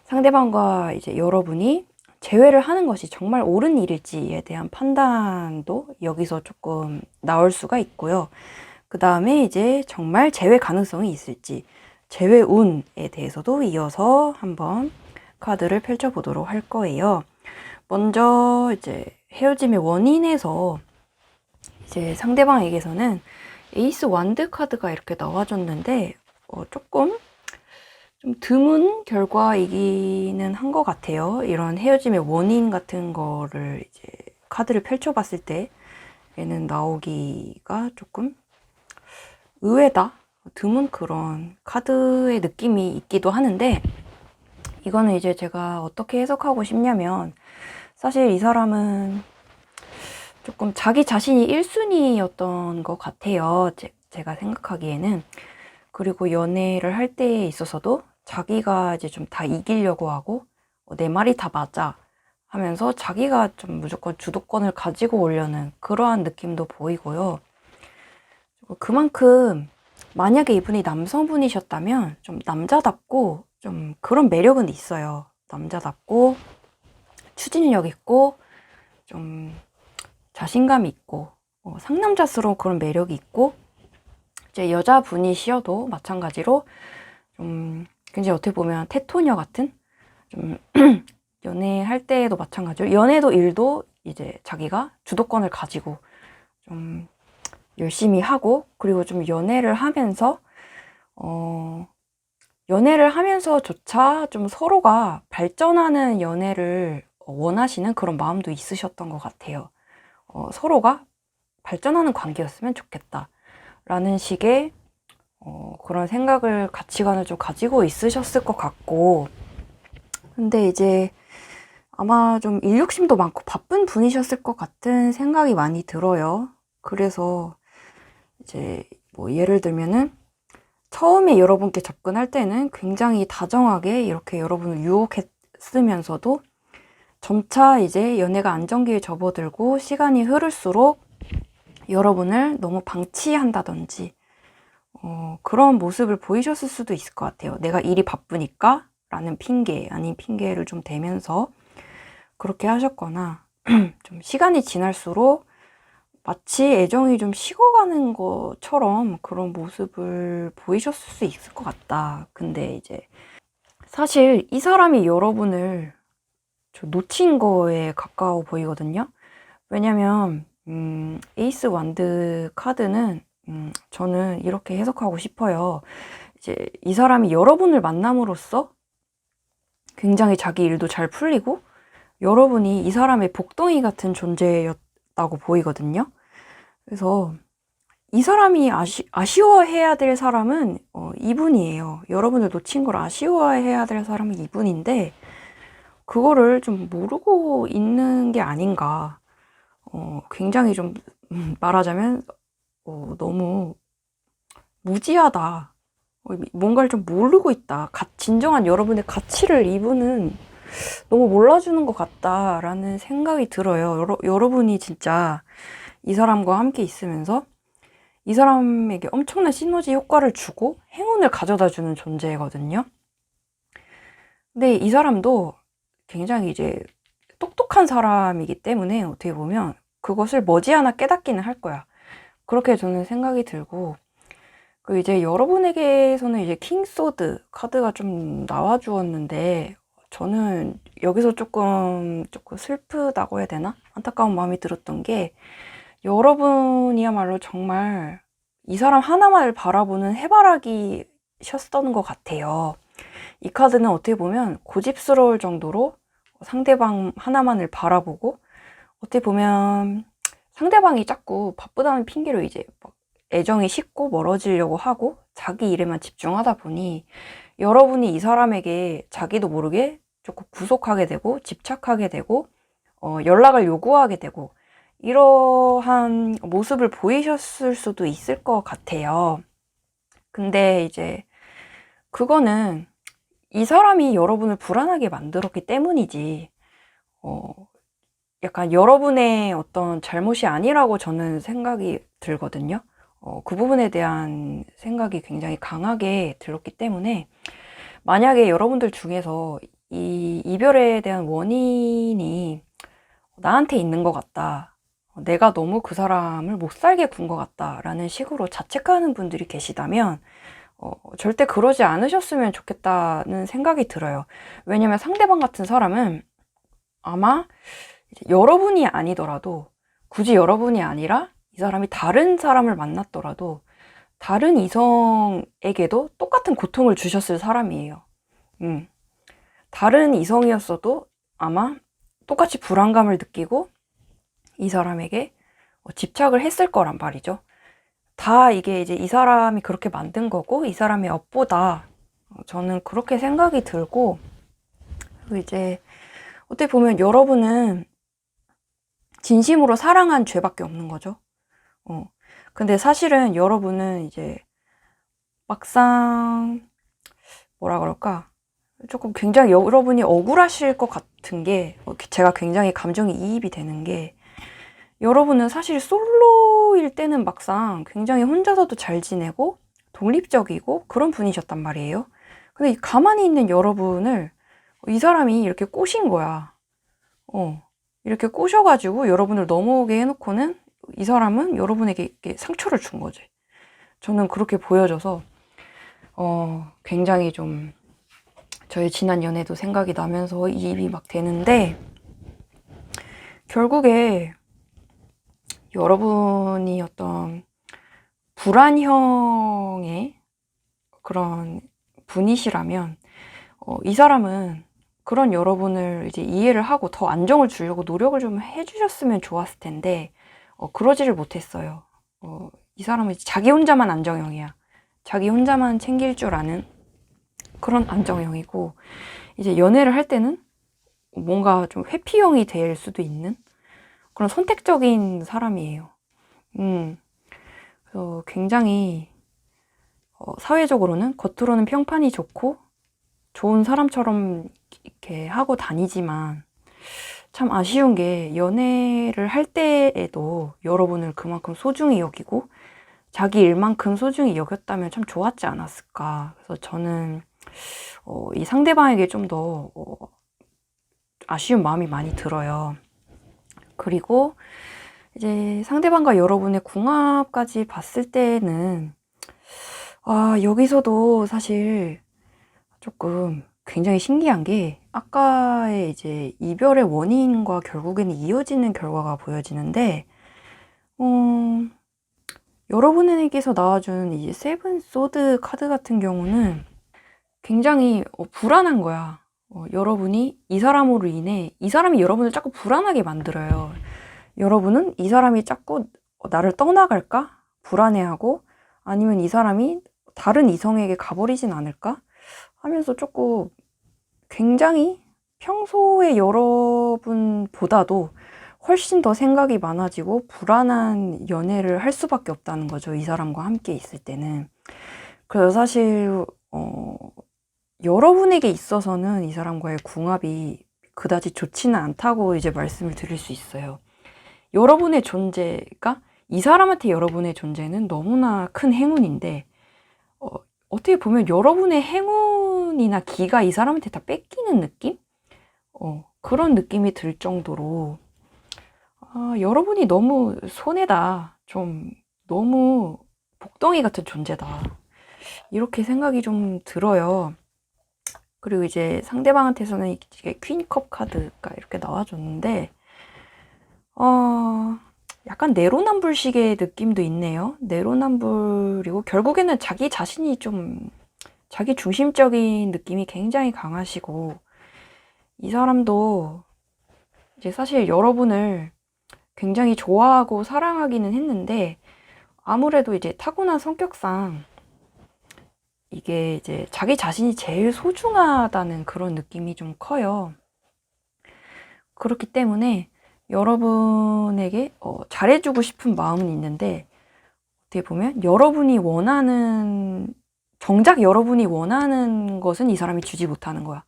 상대방과 이제 여러분이 재회를 하는 것이 정말 옳은 일일지에 대한 판단도 여기서 조금 나올 수가 있고요. 그 다음에 이제 정말 재회 가능성이 있을지 재회 운에 대해서도 이어서 한번 카드를 펼쳐보도록 할 거예요. 먼저 이제 헤어짐의 원인에서 이제 상대방에게서는 에이스 완드 카드가 이렇게 나와줬는데 조금 좀 드문 결과이기는 한 것 같아요. 이런 헤어짐의 원인 같은 거를 이제 카드를 펼쳐봤을 때 얘는 나오기가 조금 의외다. 드문 그런 카드의 느낌이 있기도 하는데, 이거는 이제 제가 어떻게 해석하고 싶냐면, 사실 이 사람은 조금 자기 자신이 1순위였던 것 같아요. 제가 생각하기에는. 그리고 연애를 할 때에 있어서도 자기가 이제 좀 다 이기려고 하고, 내 말이 다 맞아 하면서 자기가 좀 무조건 주도권을 가지고 오려는 그러한 느낌도 보이고요. 그만큼 만약에 이분이 남성분이셨다면 좀 남자답고 좀 그런 매력은 있어요. 남자답고 추진력 있고 좀 자신감 있고 상남자스러운 그런 매력이 있고, 이제 여자분이시어도 마찬가지로 좀 굉장히 어떻게 보면 테토녀 같은 좀 연애할 때에도 마찬가지로 연애도 일도 이제 자기가 주도권을 가지고 좀 열심히 하고, 그리고 좀 연애를 하면서조차 좀 서로가 발전하는 연애를 원하시는 그런 마음도 있으셨던 것 같아요. 서로가 발전하는 관계였으면 좋겠다 라는 식의 그런 생각을, 가치관을 좀 가지고 있으셨을 것 같고, 근데 이제 아마 좀 일욕심도 많고 바쁜 분이셨을 것 같은 생각이 많이 들어요. 그래서 이제 뭐 예를 들면은 처음에 여러분께 접근할 때는 굉장히 다정하게 이렇게 여러분을 유혹했으면서도 점차 이제 연애가 안정기에 접어들고 시간이 흐를수록 여러분을 너무 방치한다든지 그런 모습을 보이셨을 수도 있을 것 같아요. 내가 일이 바쁘니까 라는 핑계 아닌 핑계를 좀 대면서 그렇게 하셨거나 좀 시간이 지날수록 마치 애정이 좀 식어가는 것처럼 그런 모습을 보이셨을 수 있을 것 같다. 근데 이제 사실 이 사람이 여러분을 놓친 거에 가까워 보이거든요. 왜냐면 에이스 완드 카드는 저는 이렇게 해석하고 싶어요. 이제 이 사람이 여러분을 만남으로써 굉장히 자기 일도 잘 풀리고 여러분이 이 사람의 복덩이 같은 존재였다고 보이거든요. 그래서 이 사람이 아쉬워해야 될 사람은 이분이에요. 여러분을 놓친 걸 아쉬워해야 될 사람은 이분인데 그거를 좀 모르고 있는 게 아닌가. 굉장히 좀 말하자면 너무 무지하다. 뭔가를 좀 모르고 있다. 진정한 여러분의 가치를 이분은 너무 몰라주는 것 같다라는 생각이 들어요. 여러분이 진짜 이 사람과 함께 있으면서 이 사람에게 엄청난 시너지 효과를 주고 행운을 가져다 주는 존재거든요. 근데 이 사람도 굉장히 이제 똑똑한 사람이기 때문에 어떻게 보면 그것을 머지않아 깨닫기는 할 거야. 그렇게 저는 생각이 들고, 그 이제 여러분에게서는 이제 킹소드 카드가 좀 나와 주었는데 저는 여기서 조금 슬프다고 해야 되나? 안타까운 마음이 들었던 게, 여러분이야말로 정말 이 사람 하나만을 바라보는 해바라기셨던 것 같아요. 이 카드는 어떻게 보면 고집스러울 정도로 상대방 하나만을 바라보고, 어떻게 보면 상대방이 자꾸 바쁘다는 핑계로 이제 막 애정이 식고 멀어지려고 하고 자기 일에만 집중하다 보니 여러분이 이 사람에게 자기도 모르게 조금 구속하게 되고 집착하게 되고 연락을 요구하게 되고 이러한 모습을 보이셨을 수도 있을 것 같아요. 근데 이제 그거는 이 사람이 여러분을 불안하게 만들었기 때문이지 약간 여러분의 어떤 잘못이 아니라고 저는 생각이 들거든요. 그 부분에 대한 생각이 굉장히 강하게 들었기 때문에, 만약에 여러분들 중에서 이 이별에 대한 원인이 나한테 있는 것 같다, 내가 너무 그 사람을 못 살게 군 것 같다 라는 식으로 자책하는 분들이 계시다면 절대 그러지 않으셨으면 좋겠다는 생각이 들어요. 왜냐면 상대방 같은 사람은 아마 여러분이 아니더라도, 굳이 여러분이 아니라 이 사람이 다른 사람을 만났더라도 다른 이성에게도 똑같은 고통을 주셨을 사람이에요. 다른 이성이었어도 아마 똑같이 불안감을 느끼고 이 사람에게 집착을 했을 거란 말이죠. 다 이게 이제 이 사람이 그렇게 만든 거고 이 사람의 업보다, 저는 그렇게 생각이 들고, 그리고 이제 어떻게 보면 여러분은 진심으로 사랑한 죄밖에 없는 거죠. 근데 사실은 여러분은 이제 막상 뭐라 그럴까, 조금 굉장히 여러분이 억울하실 것 같은 게, 제가 굉장히 감정이 이입이 되는 게, 여러분은 사실 솔로일 때는 막상 굉장히 혼자서도 잘 지내고 독립적이고 그런 분이셨단 말이에요. 근데 가만히 있는 여러분을 이 사람이 이렇게 꼬신 거야. 이렇게 꼬셔가지고 여러분을 넘어오게 해놓고는 이 사람은 여러분에게 이렇게 상처를 준 거지. 저는 그렇게 보여져서 굉장히 좀 저의 지난 연애도 생각이 나면서 이입이 막 되는데, 결국에 여러분이 어떤 불안형의 그런 분이시라면 이 사람은 그런 여러분을 이제 이해를 하고 더 안정을 주려고 노력을 좀 해주셨으면 좋았을 텐데 그러지를 못했어요. 이 사람은 자기 혼자만 안정형이야. 자기 혼자만 챙길 줄 아는 그런 안정형이고, 이제 연애를 할 때는 뭔가 좀 회피형이 될 수도 있는 그런 선택적인 사람이에요. 그래서 굉장히 사회적으로는 겉으로는 평판이 좋고 좋은 사람처럼 이렇게 하고 다니지만, 참 아쉬운 게 연애를 할 때에도 여러분을 그만큼 소중히 여기고 자기 일만큼 소중히 여겼다면 참 좋았지 않았을까. 그래서 저는 이 상대방에게 좀 더 아쉬운 마음이 많이 들어요. 그리고 이제 상대방과 여러분의 궁합까지 봤을 때는 여기서도 사실 조금 굉장히 신기한 게, 아까의 이제 이별의 원인과 결국에는 이어지는 결과가 보여지는데, 여러분에게서 나와준 이 세븐 소드 카드 같은 경우는 굉장히 불안한 거야. 여러분이 이 사람으로 인해 이 사람이 여러분을 자꾸 불안하게 만들어요. 여러분은 이 사람이 자꾸 나를 떠나갈까 불안해하고, 아니면 이 사람이 다른 이성에게 가버리진 않을까 하면서 조금 굉장히 평소의 여러분보다도 훨씬 더 생각이 많아지고 불안한 연애를 할 수밖에 없다는 거죠. 이 사람과 함께 있을 때는. 그래서 사실 여러분에게 있어서는 이 사람과의 궁합이 그다지 좋지는 않다고 이제 말씀을 드릴 수 있어요. 여러분의 존재가, 이 사람한테 여러분의 존재는 너무나 큰 행운인데, 어떻게 보면 여러분의 행운이나 기가 이 사람한테 다 뺏기는 느낌? 그런 느낌이 들 정도로 여러분이 너무 손해다, 좀 너무 복덩이 같은 존재다, 이렇게 생각이 좀 들어요. 그리고 이제 상대방한테서는 이게 퀸컵 카드가 이렇게 나와줬는데 약간 내로남불식의 느낌도 있네요. 내로남불이고 결국에는 자기 자신이 좀 자기 중심적인 느낌이 굉장히 강하시고, 이 사람도 이제 사실 여러분을 굉장히 좋아하고 사랑하기는 했는데, 아무래도 이제 타고난 성격상 이게 이제 자기 자신이 제일 소중하다는 그런 느낌이 좀 커요. 그렇기 때문에 여러분에게 잘해주고 싶은 마음은 있는데, 어떻게 보면 정작 여러분이 원하는 것은 이 사람이 주지 못하는 거야.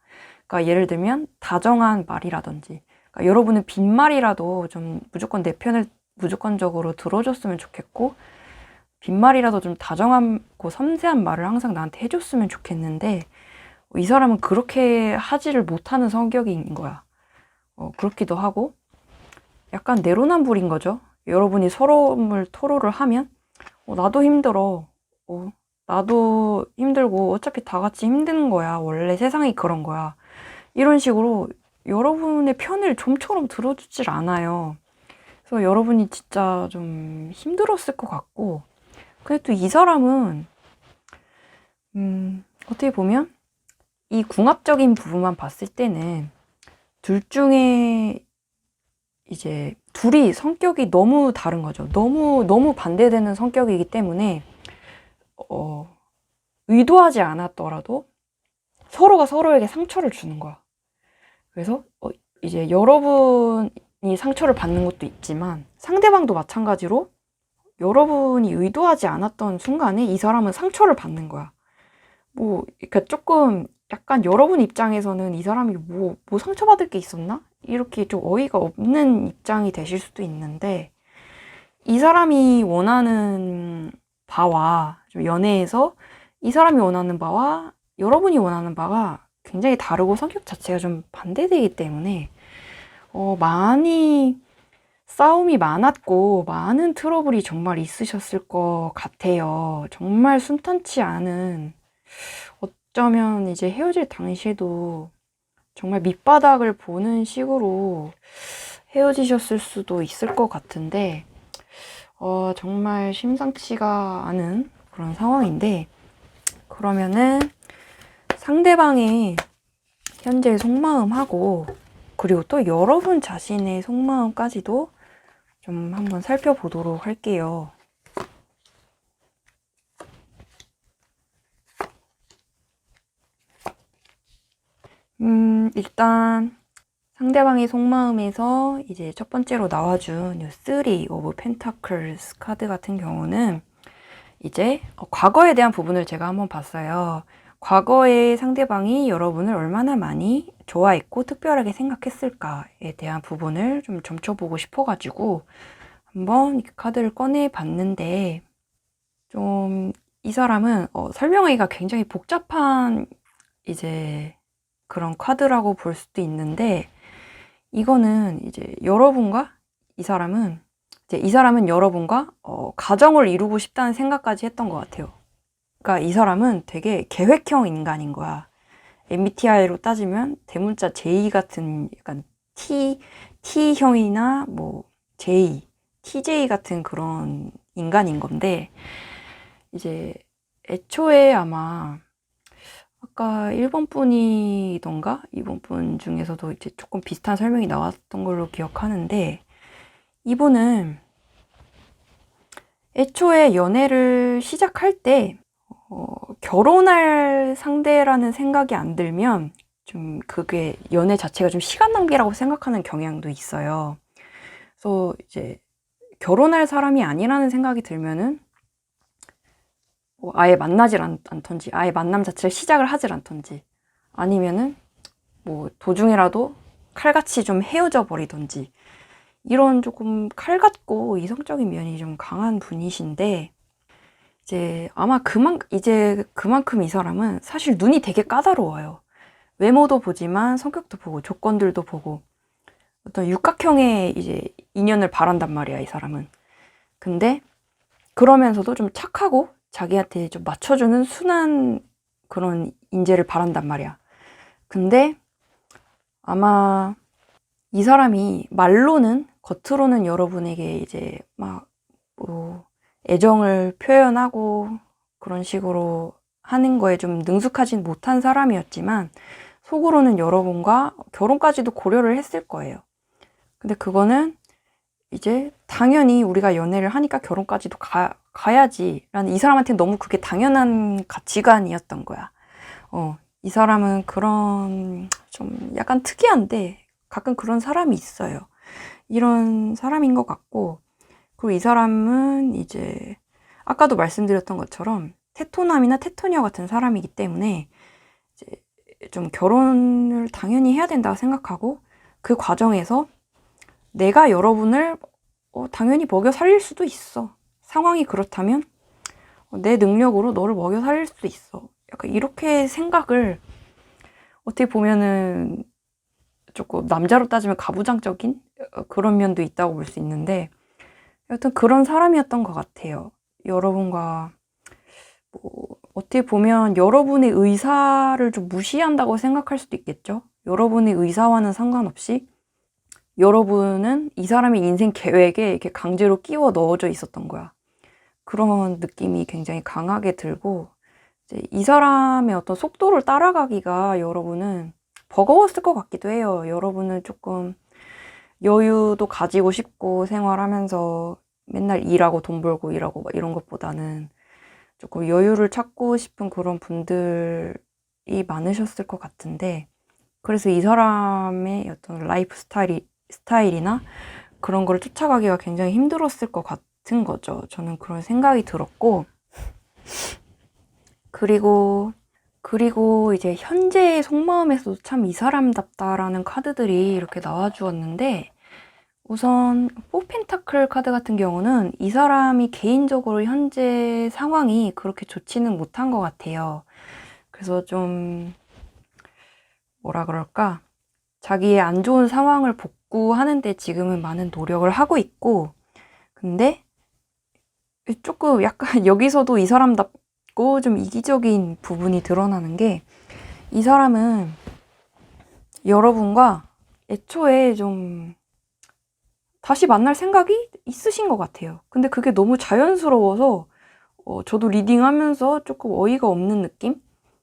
그러니까 예를 들면 다정한 말이라든지, 그러니까 여러분은 빈말이라도 좀 무조건 내 편을 무조건적으로 들어줬으면 좋겠고, 빈말이라도 좀 다정하고 섬세한 말을 항상 나한테 해줬으면 좋겠는데, 이 사람은 그렇게 하지를 못하는 성격인 거야. 그렇기도 하고 약간 내로남불인 거죠. 여러분이 서러움을 토로를 하면 나도 힘들어, 나도 힘들고 어차피 다 같이 힘든 거야, 원래 세상이 그런 거야, 이런 식으로 여러분의 편을 좀처럼 들어주질 않아요. 그래서 여러분이 진짜 좀 힘들었을 것 같고, 근데 또 이 사람은 어떻게 보면 이 궁합적인 부분만 봤을 때는 둘 중에 이제 둘이 성격이 너무 다른 거죠. 너무 반대되는 성격이기 때문에 의도하지 않았더라도 서로가 서로에게 상처를 주는 거야. 그래서 이제 여러분이 상처를 받는 것도 있지만 상대방도 마찬가지로 여러분이 의도하지 않았던 순간에 이 사람은 상처를 받는 거야. 그러니까 조금 약간 여러분 입장에서는 이 사람이 뭐 상처받을 게 있었나? 이렇게 좀 어이가 없는 입장이 되실 수도 있는데, 이 사람이 원하는 바와 좀 연애에서 이 사람이 원하는 바와 여러분이 원하는 바가 굉장히 다르고 성격 자체가 좀 반대되기 때문에 많이 싸움이 많았고 많은 트러블이 정말 있으셨을 것 같아요. 정말 순탄치 않은, 어쩌면 이제 헤어질 당시에도 정말 밑바닥을 보는 식으로 헤어지셨을 수도 있을 것 같은데, 정말 심상치가 않은 그런 상황인데, 그러면은 상대방의 현재의 속마음하고 그리고 또 여러분 자신의 속마음까지도 좀 한번 살펴보도록 할게요. 일단 상대방의 속마음에서 이제 첫 번째로 나와준 이 3 of Pentacles 카드 같은 경우는 이제 과거에 대한 부분을 제가 한번 봤어요. 과거에 상대방이 여러분을 얼마나 많이 좋아했고 특별하게 생각했을까에 대한 부분을 좀 점쳐보고 싶어가지고 한번 이 카드를 꺼내 봤는데, 좀 이 사람은 설명하기가 굉장히 복잡한 이제 그런 카드라고 볼 수도 있는데, 이거는 이제 여러분과 이 사람은 여러분과 가정을 이루고 싶다는 생각까지 했던 것 같아요. 그러니까 이 사람은 되게 계획형 인간인 거야. MBTI로 따지면 대문자 J 같은 약간 T형이나 TJ 같은 그런 인간인 건데, 이제 애초에 아마 아까 1번 분이던가 2번 분 중에서도 이제 조금 비슷한 설명이 나왔던 걸로 기억하는데, 이분은 애초에 연애를 시작할 때 결혼할 상대라는 생각이 안 들면 좀 그게 연애 자체가 좀 시간 낭비라고 생각하는 경향도 있어요. 그래서 이제 결혼할 사람이 아니라는 생각이 들면은 아예 만나질 않던지, 아예 만남 자체를 시작을 하질 않던지, 아니면은 도중이라도 칼같이 좀 헤어져 버리던지, 이런 조금 칼같고 이성적인 면이 좀 강한 분이신데, 이제 아마 그만큼 이 사람은 사실 눈이 되게 까다로워요. 외모도 보지만 성격도 보고 조건들도 보고 어떤 육각형의 이제 인연을 바란단 말이야, 이 사람은. 근데 그러면서도 좀 착하고 자기한테 좀 맞춰주는 순한 그런 인재를 바란단 말이야. 근데 아마 이 사람이 겉으로는 여러분에게 이제 애정을 표현하고 그런 식으로 하는 거에 좀 능숙하진 못한 사람이었지만, 속으로는 여러분과 결혼까지도 고려를 했을 거예요. 근데 그거는 이제 당연히 우리가 연애를 하니까 결혼까지도 가야지라는, 이 사람한테는 너무 그게 당연한 가치관이었던 거야. 이 사람은 그런 좀 약간 특이한데 가끔 그런 사람이 있어요. 이런 사람인 것 같고, 그리고 이 사람은 이제 아까도 말씀드렸던 것처럼 테토남이나 테토녀 같은 사람이기 때문에 이제 좀 결혼을 당연히 해야 된다고 생각하고, 그 과정에서 내가 여러분을 당연히 먹여 살릴 수도 있어. 상황이 그렇다면 내 능력으로 너를 먹여 살릴 수도 있어. 약간 이렇게 생각을, 어떻게 보면은 조금 남자로 따지면 가부장적인 그런 면도 있다고 볼 수 있는데, 여튼 그런 사람이었던 것 같아요. 여러분과 어떻게 보면 여러분의 의사를 좀 무시한다고 생각할 수도 있겠죠. 여러분의 의사와는 상관없이 여러분은 이 사람의 인생 계획에 이렇게 강제로 끼워 넣어져 있었던 거야. 그런 느낌이 굉장히 강하게 들고, 이제 이 사람의 어떤 속도를 따라가기가 여러분은 버거웠을 것 같기도 해요. 여러분은 조금 여유도 가지고 싶고 생활하면서 맨날 일하고 돈 벌고 일하고 막 이런 것보다는 조금 여유를 찾고 싶은 그런 분들이 많으셨을 것 같은데, 그래서 이 사람의 어떤 라이프 스타일이나 그런 걸 쫓아가기가 굉장히 힘들었을 것 같은 거죠. 저는 그런 생각이 들었고, 그리고 이제 현재의 속마음에서도 참 이 사람답다라는 카드들이 이렇게 나와주었는데, 우선 포펜타클 카드 같은 경우는 이 사람이 개인적으로 현재 상황이 그렇게 좋지는 못한 것 같아요. 그래서 좀 뭐라 그럴까? 자기의 안 좋은 상황을 복구하는데 지금은 많은 노력을 하고 있고, 근데 조금 약간 여기서도 이 사람답고 좀 이기적인 부분이 드러나는 게, 이 사람은 여러분과 애초에 좀 다시 만날 생각이 있으신 것 같아요. 근데 그게 너무 자연스러워서 저도 리딩하면서 조금 어이가 없는 느낌?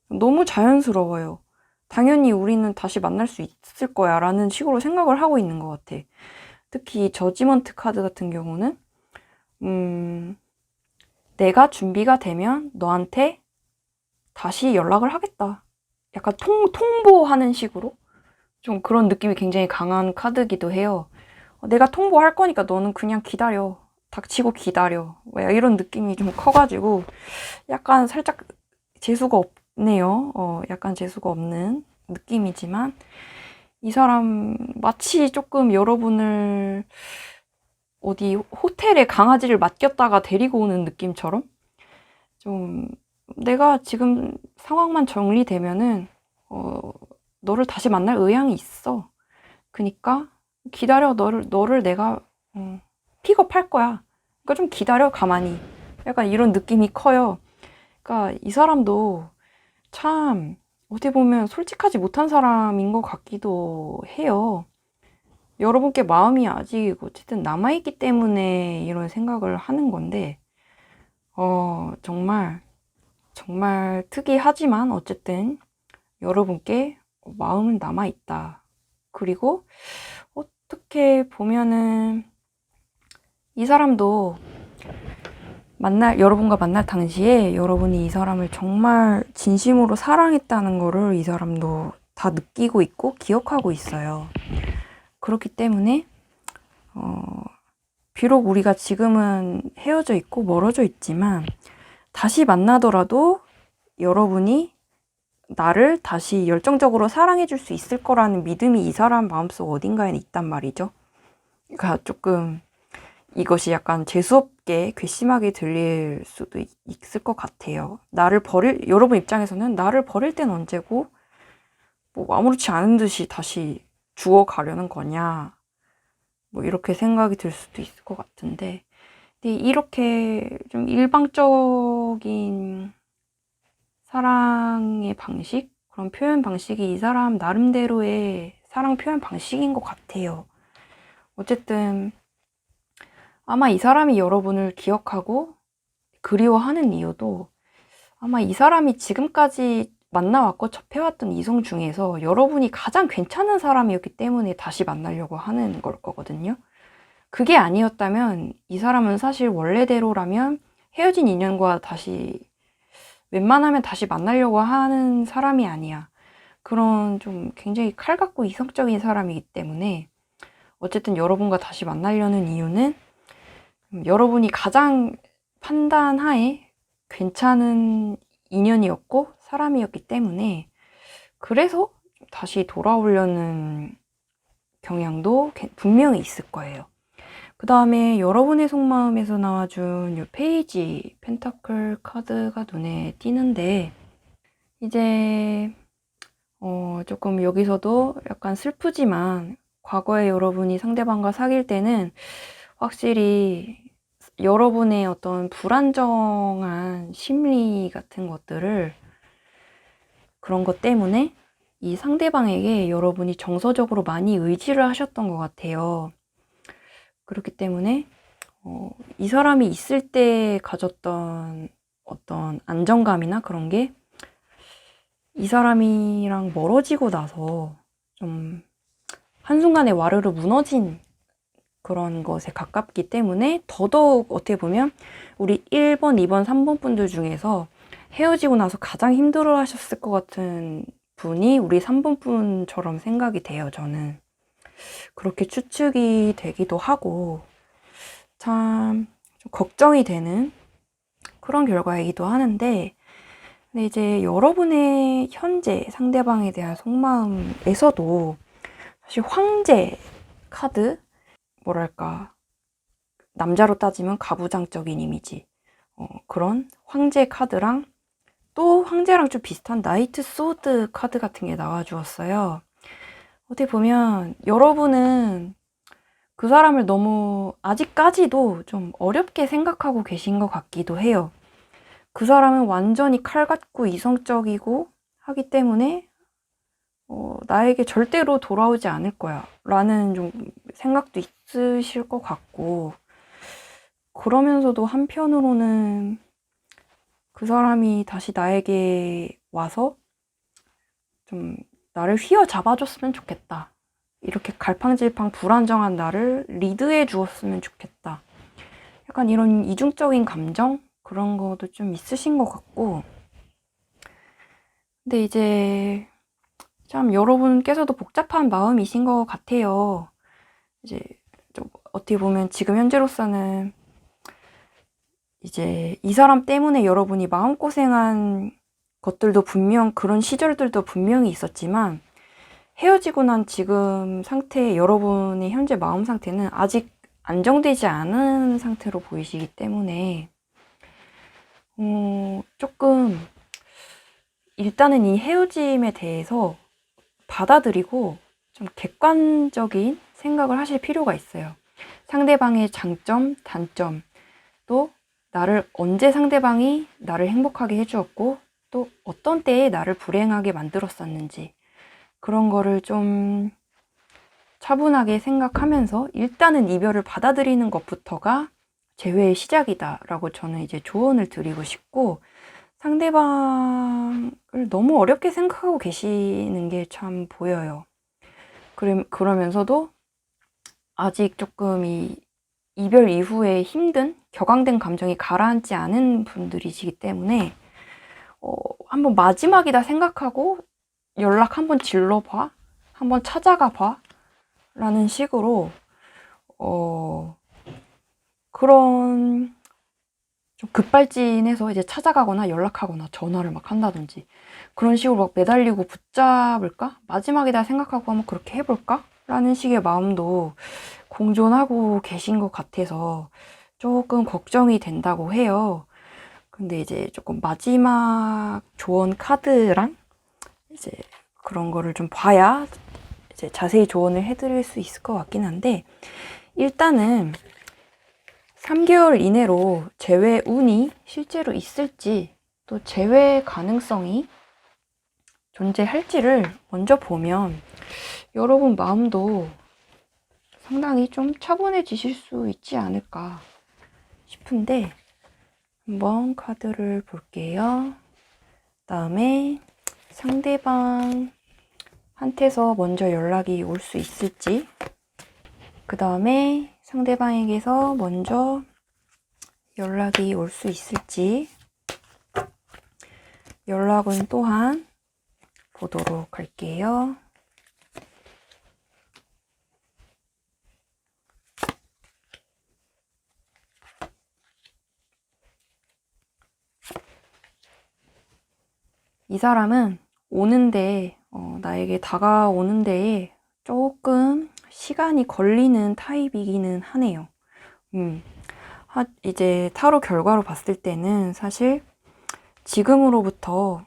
너무 자연스러워요. 당연히 우리는 다시 만날 수 있을 거야 라는 식으로 생각을 하고 있는 것 같아. 특히 저지먼트 카드 같은 경우는 내가 준비가 되면 너한테 다시 연락을 하겠다. 약간 통보하는 식으로 좀 그런 느낌이 굉장히 강한 카드기도 해요. 내가 통보할 거니까 너는 그냥 기다려. 닥치고 기다려. 이런 느낌이 좀 커가지고 약간 살짝 재수가 없네요. 약간 재수가 없는 느낌이지만, 이 사람 마치 조금 여러분을 어디 호텔에 강아지를 맡겼다가 데리고 오는 느낌처럼, 좀 내가 지금 상황만 정리되면은 너를 다시 만날 의향이 있어. 그니까 기다려. 너를 내가 픽업할 거야. 그러니까 좀 기다려, 가만히. 약간 이런 느낌이 커요. 그러니까 이 사람도 참 어떻게 보면 솔직하지 못한 사람인 것 같기도 해요. 여러분께 마음이 아직 어쨌든 남아있기 때문에 이런 생각을 하는 건데, 정말 특이하지만 어쨌든 여러분께 마음은 남아있다. 그리고 어떻게 보면은 이 사람도 여러분과 만날 당시에 여러분이 이 사람을 정말 진심으로 사랑했다는 거를 이 사람도 다 느끼고 있고 기억하고 있어요. 그렇기 때문에 비록 우리가 지금은 헤어져 있고 멀어져 있지만 다시 만나더라도 여러분이 나를 다시 열정적으로 사랑해 줄 수 있을 거라는 믿음이 이 사람 마음속 어딘가에 있단 말이죠. 그러니까 조금 이것이 약간 재수없게 괘씸하게 들릴 수도 있을 것 같아요. 여러분 입장에서는 나를 버릴 땐 언제고, 뭐 아무렇지 않은 듯이 다시 죽어가려는 거냐, 뭐 이렇게 생각이 들 수도 있을 것 같은데, 근데 이렇게 좀 일방적인 사랑의 방식? 그런 표현 방식이 이 사람 나름대로의 사랑 표현 방식인 것 같아요. 어쨌든 아마 이 사람이 여러분을 기억하고 그리워하는 이유도, 아마 이 사람이 지금까지 만나왔고 접해왔던 이성 중에서 여러분이 가장 괜찮은 사람이었기 때문에 다시 만나려고 하는 걸 거거든요. 그게 아니었다면 이 사람은 사실 원래대로라면 헤어진 인연과 웬만하면 다시 만나려고 하는 사람이 아니야. 그런 좀 굉장히 칼같고 이성적인 사람이기 때문에 어쨌든 여러분과 다시 만나려는 이유는 여러분이 가장 판단하에 괜찮은 인연이었고 사람이었기 때문에, 그래서 다시 돌아오려는 경향도 분명히 있을 거예요. 그 다음에 여러분의 속마음에서 나와준 이 페이지 펜타클 카드가 눈에 띄는데, 이제 조금 여기서도 약간 슬프지만 과거에 여러분이 상대방과 사귈 때는 확실히 여러분의 어떤 불안정한 심리 같은 것들을, 그런 것 때문에 이 상대방에게 여러분이 정서적으로 많이 의지를 하셨던 것 같아요. 그렇기 때문에 이 사람이 있을 때 가졌던 어떤 안정감이나 그런 게 이 사람이랑 멀어지고 나서 좀 한순간에 와르르 무너진 그런 것에 가깝기 때문에 더더욱 어떻게 보면 우리 1번, 2번, 3번 분들 중에서 헤어지고 나서 가장 힘들어 하셨을 것 같은 분이 우리 3번 분처럼 생각이 돼요, 저는. 그렇게 추측이 되기도 하고 참 좀 걱정이 되는 그런 결과이기도 하는데, 근데 이제 여러분의 현재 상대방에 대한 속마음에서도 사실 황제 카드, 뭐랄까, 남자로 따지면 가부장적인 이미지, 그런 황제 카드랑 또 황제랑 좀 비슷한 나이트 소드 카드 같은 게 나와주었어요. 어떻게 보면 여러분은 그 사람을 너무 아직까지도 좀 어렵게 생각하고 계신 것 같기도 해요. 그 사람은 완전히 칼 같고 이성적이고 하기 때문에 나에게 절대로 돌아오지 않을 거야 라는 좀 생각도 있으실 것 같고, 그러면서도 한편으로는 그 사람이 다시 나에게 와서 좀 나를 휘어잡아줬으면 좋겠다, 이렇게 갈팡질팡 불안정한 나를 리드해 주었으면 좋겠다, 약간 이런 이중적인 감정? 그런 것도 좀 있으신 것 같고, 근데 이제 참 여러분께서도 복잡한 마음이신 것 같아요. 이제 좀 어떻게 보면 지금 현재로서는 이제 이 사람 때문에 여러분이 마음고생한 것들도 분명, 그런 시절들도 분명히 있었지만, 헤어지고 난 지금 상태, 여러분의 현재 마음 상태는 아직 안정되지 않은 상태로 보이시기 때문에 조금 일단은 이 헤어짐에 대해서 받아들이고 좀 객관적인 생각을 하실 필요가 있어요. 상대방의 장점, 단점, 또 나를 언제 상대방이 나를 행복하게 해주었고 또 어떤 때에 나를 불행하게 만들었었는지, 그런 거를 좀 차분하게 생각하면서 일단은 이별을 받아들이는 것부터가 재회의 시작이다 라고 저는 이제 조언을 드리고 싶고, 상대방을 너무 어렵게 생각하고 계시는 게 참 보여요. 그러면서도 아직 조금 이 이별 이후에 힘든 격앙된 감정이 가라앉지 않은 분들이시기 때문에 한번 마지막이다 생각하고 연락 한번 질러봐, 한번 찾아가 봐 라는 식으로 그런 좀 급발진해서 이제 찾아가거나 연락하거나 전화를 막 한다든지 그런 식으로 막 매달리고 붙잡을까? 마지막이다 생각하고 한번 그렇게 해볼까? 라는 식의 마음도 공존하고 계신 것 같아서 조금 걱정이 된다고 해요. 근데 이제 조금 마지막 조언 카드랑 이제 그런 거를 좀 봐야 이제 자세히 조언을 해드릴 수 있을 것 같긴 한데, 일단은 3개월 이내로 재회 운이 실제로 있을지 또 재회 가능성이 존재할지를 먼저 보면 여러분 마음도 상당히 좀 차분해지실 수 있지 않을까 싶은데, 한번 카드를 볼게요. 다음에 상대방한테서 먼저 연락이 올 수 있을지, 그 다음에 상대방에게서 먼저 연락이 올 수 있을지, 연락은 또한 보도록 할게요. 이 사람은 오는데, 나에게 다가오는 데에 조금 시간이 걸리는 타입이기는 하네요. 이제 타로 결과로 봤을 때는 사실 지금으로부터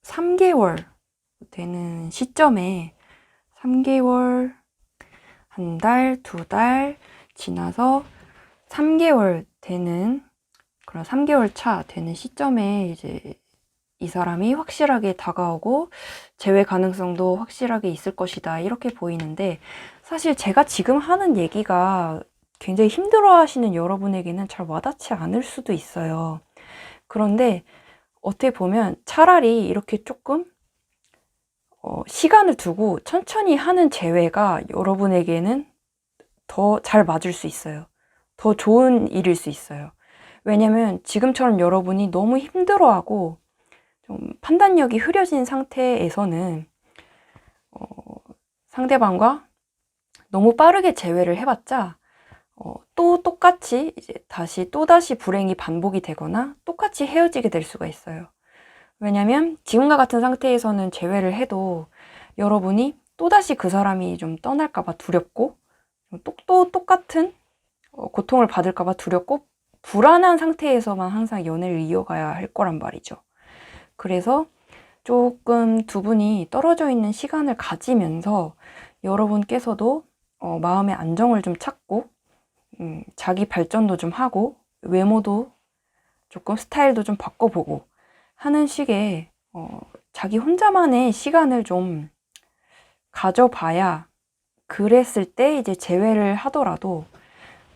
3개월 되는 시점에 3개월, 한 달, 2달 지나서 3개월 되는, 그런 3개월 차 되는 시점에 이제 이 사람이 확실하게 다가오고 재회 가능성도 확실하게 있을 것이다, 이렇게 보이는데, 사실 제가 지금 하는 얘기가 굉장히 힘들어 하시는 여러분에게는 잘 와닿지 않을 수도 있어요. 그런데 어떻게 보면 차라리 이렇게 조금 시간을 두고 천천히 하는 재회가 여러분에게는 더 잘 맞을 수 있어요. 더 좋은 일일 수 있어요. 왜냐면 지금처럼 여러분이 너무 힘들어하고 좀 판단력이 흐려진 상태에서는 상대방과 너무 빠르게 재회를 해봤자 또 똑같이 이제 또다시 불행이 반복이 되거나 똑같이 헤어지게 될 수가 있어요. 왜냐면 지금과 같은 상태에서는 재회를 해도 여러분이 또다시 그 사람이 좀 떠날까봐 두렵고 또 똑같은 고통을 받을까봐 두렵고 불안한 상태에서만 항상 연애를 이어가야 할 거란 말이죠. 그래서 조금 두 분이 떨어져 있는 시간을 가지면서 여러분께서도 마음의 안정을 좀 찾고 자기 발전도 좀 하고 외모도 조금 스타일도 좀 바꿔보고 하는 식의 자기 혼자만의 시간을 좀 가져봐야 그랬을 때 이제 재회를 하더라도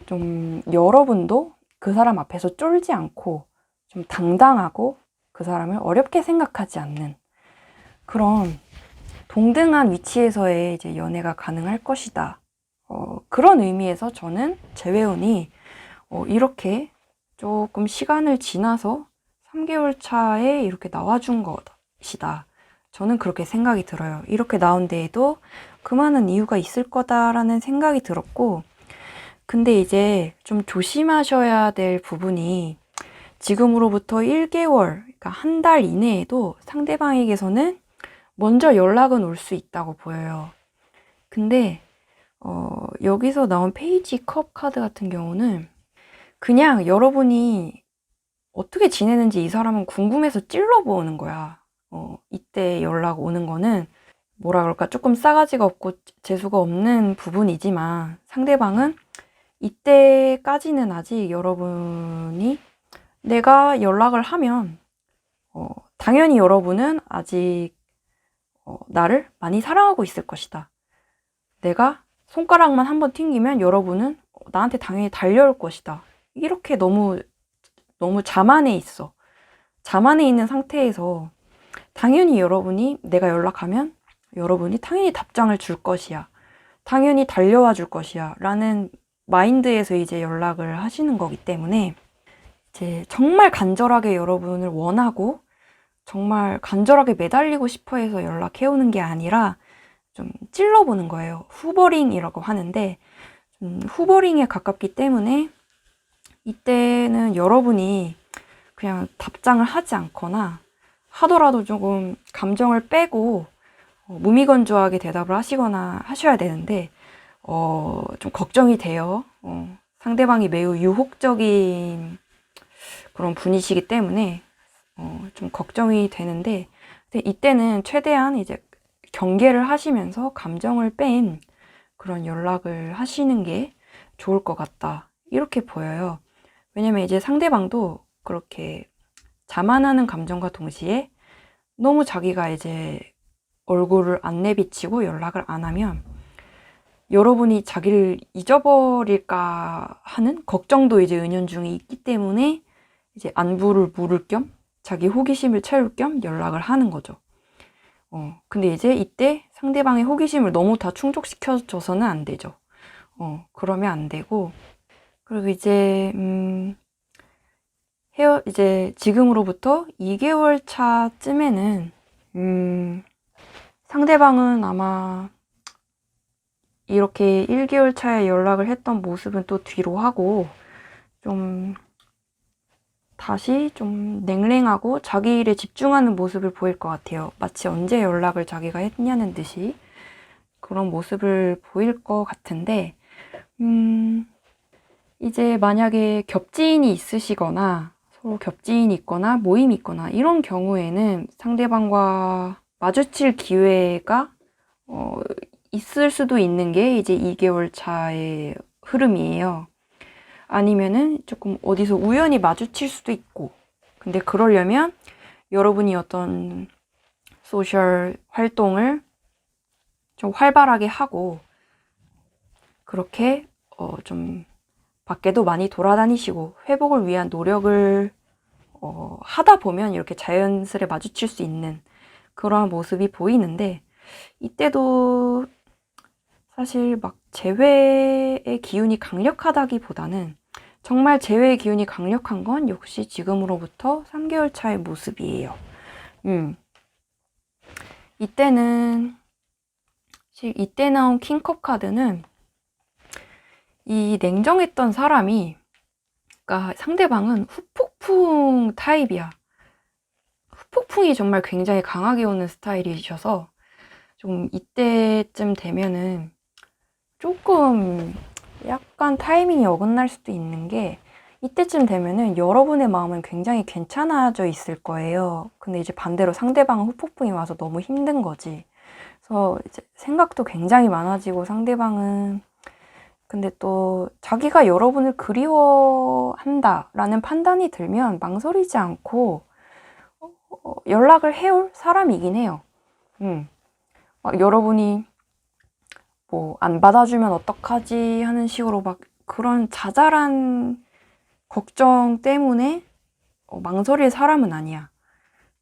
좀 여러분도 그 사람 앞에서 쫄지 않고 좀 당당하고 그 사람을 어렵게 생각하지 않는 그런 동등한 위치에서의 이제 연애가 가능할 것이다. 그런 의미에서 저는 재회운이 이렇게 조금 시간을 지나서 3개월 차에 이렇게 나와준 것이다. 저는 그렇게 생각이 들어요. 이렇게 나온 데에도 그만한 이유가 있을 거다라는 생각이 들었고, 근데 이제 좀 조심하셔야 될 부분이 지금으로부터 1개월, 그러니까 한 달 이내에도 상대방에게서는 먼저 연락은 올 수 있다고 보여요. 근데 여기서 나온 페이지 컵 카드 같은 경우는 그냥 여러분이 어떻게 지내는지 이 사람은 궁금해서 찔러보는 거야. 이때 연락 오는 거는 뭐라 그럴까 조금 싸가지가 없고 재수가 없는 부분이지만 상대방은 이때까지는 아직 여러분이 내가 연락을 하면 당연히 여러분은 아직 나를 많이 사랑하고 있을 것이다. 내가 손가락만 한번 튕기면 여러분은 나한테 당연히 달려올 것이다. 이렇게 너무 자만해 있어. 자만해 있는 상태에서 당연히 여러분이 내가 연락하면 여러분이 당연히 답장을 줄 것이야. 당연히 달려와 줄 것이야. 라는 마인드에서 이제 연락을 하시는 거기 때문에 이제 정말 간절하게 여러분을 원하고 정말 간절하게 매달리고 싶어 해서 연락해오는 게 아니라 좀 찔러보는 거예요. 후버링이라고 하는데 후버링에 가깝기 때문에 이때는 여러분이 그냥 답장을 하지 않거나 하더라도 조금 감정을 빼고 무미건조하게 대답을 하시거나 하셔야 되는데 좀 걱정이 돼요. 상대방이 매우 유혹적인 그런 분이시기 때문에 좀 걱정이 되는데 이때는 최대한 이제 경계를 하시면서 감정을 뺀 그런 연락을 하시는 게 좋을 것 같다. 이렇게 보여요. 왜냐면 이제 상대방도 그렇게 자만하는 감정과 동시에 너무 자기가 이제 얼굴을 안 내비치고 연락을 안 하면 여러분이 자기를 잊어버릴까 하는 걱정도 이제 은연중에 있기 때문에 이제 안부를 물을 겸 자기 호기심을 채울 겸 연락을 하는 거죠. 근데 이제 이때 상대방의 호기심을 너무 다 충족시켜줘서는 안 되죠. 그러면 안 되고, 그리고 이제, 이제 지금으로부터 2개월 차쯤에는, 상대방은 아마 이렇게 1개월 차에 연락을 했던 모습은 또 뒤로 하고, 좀, 다시 좀 냉랭하고 자기 일에 집중하는 모습을 보일 것 같아요. 마치 언제 연락을 자기가 했냐는 듯이 그런 모습을 보일 것 같은데 이제 만약에 겹지인이 있으시거나 서로 겹지인이 있거나 모임이 있거나 이런 경우에는 상대방과 마주칠 기회가 있을 수도 있는 게 이제 2개월 차의 흐름이에요. 아니면은 조금 어디서 우연히 마주칠 수도 있고, 근데 그러려면 여러분이 어떤 소셜 활동을 좀 활발하게 하고 그렇게 좀 밖에도 많이 돌아다니시고 회복을 위한 노력을 하다 보면 이렇게 자연스레 마주칠 수 있는 그러한 모습이 보이는데, 이때도 사실 막 재회의 기운이 강력하다기보다는 정말 재회의 기운이 강력한 건 역시 지금으로부터 3개월 차의 모습이에요. 이때 나온 킹컵 카드는 이 냉정했던 사람이, 그러니까 상대방은 후폭풍 타입이야. 후폭풍이 정말 굉장히 강하게 오는 스타일이셔서 좀 이때쯤 되면은 조금 약간 타이밍이 어긋날 수도 있는 게, 이때쯤 되면은 여러분의 마음은 굉장히 괜찮아져 있을 거예요. 근데 이제 반대로 상대방은 후폭풍이 와서 너무 힘든 거지. 그래서 이제 생각도 굉장히 많아지고, 상대방은 근데 또 자기가 여러분을 그리워한다라는 판단이 들면 망설이지 않고 연락을 해올 사람이긴 해요. 막 여러분이 뭐 안 받아주면 어떡하지 하는 식으로 막 그런 자잘한 걱정 때문에 망설일 사람은 아니야.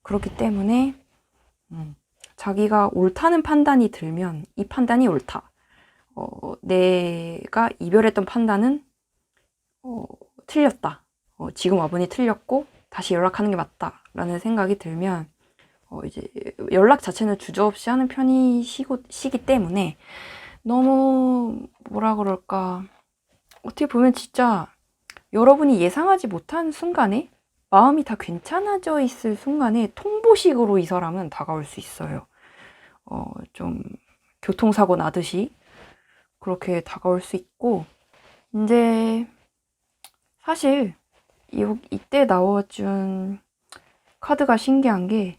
그렇기 때문에 자기가 옳다는 판단이 들면 이 판단이 옳다. 내가 이별했던 판단은 틀렸다. 지금 와보니 틀렸고 다시 연락하는 게 맞다라는 생각이 들면 이제 연락 자체는 주저없이 하는 편이시기 때문에, 너무 뭐라 그럴까, 어떻게 보면 진짜 여러분이 예상하지 못한 순간에 마음이 다 괜찮아져 있을 순간에 통보식으로 이 사람은 다가올 수 있어요. 좀 교통사고 나듯이 그렇게 다가올 수 있고, 이제 사실 이때 나와준 카드가 신기한 게,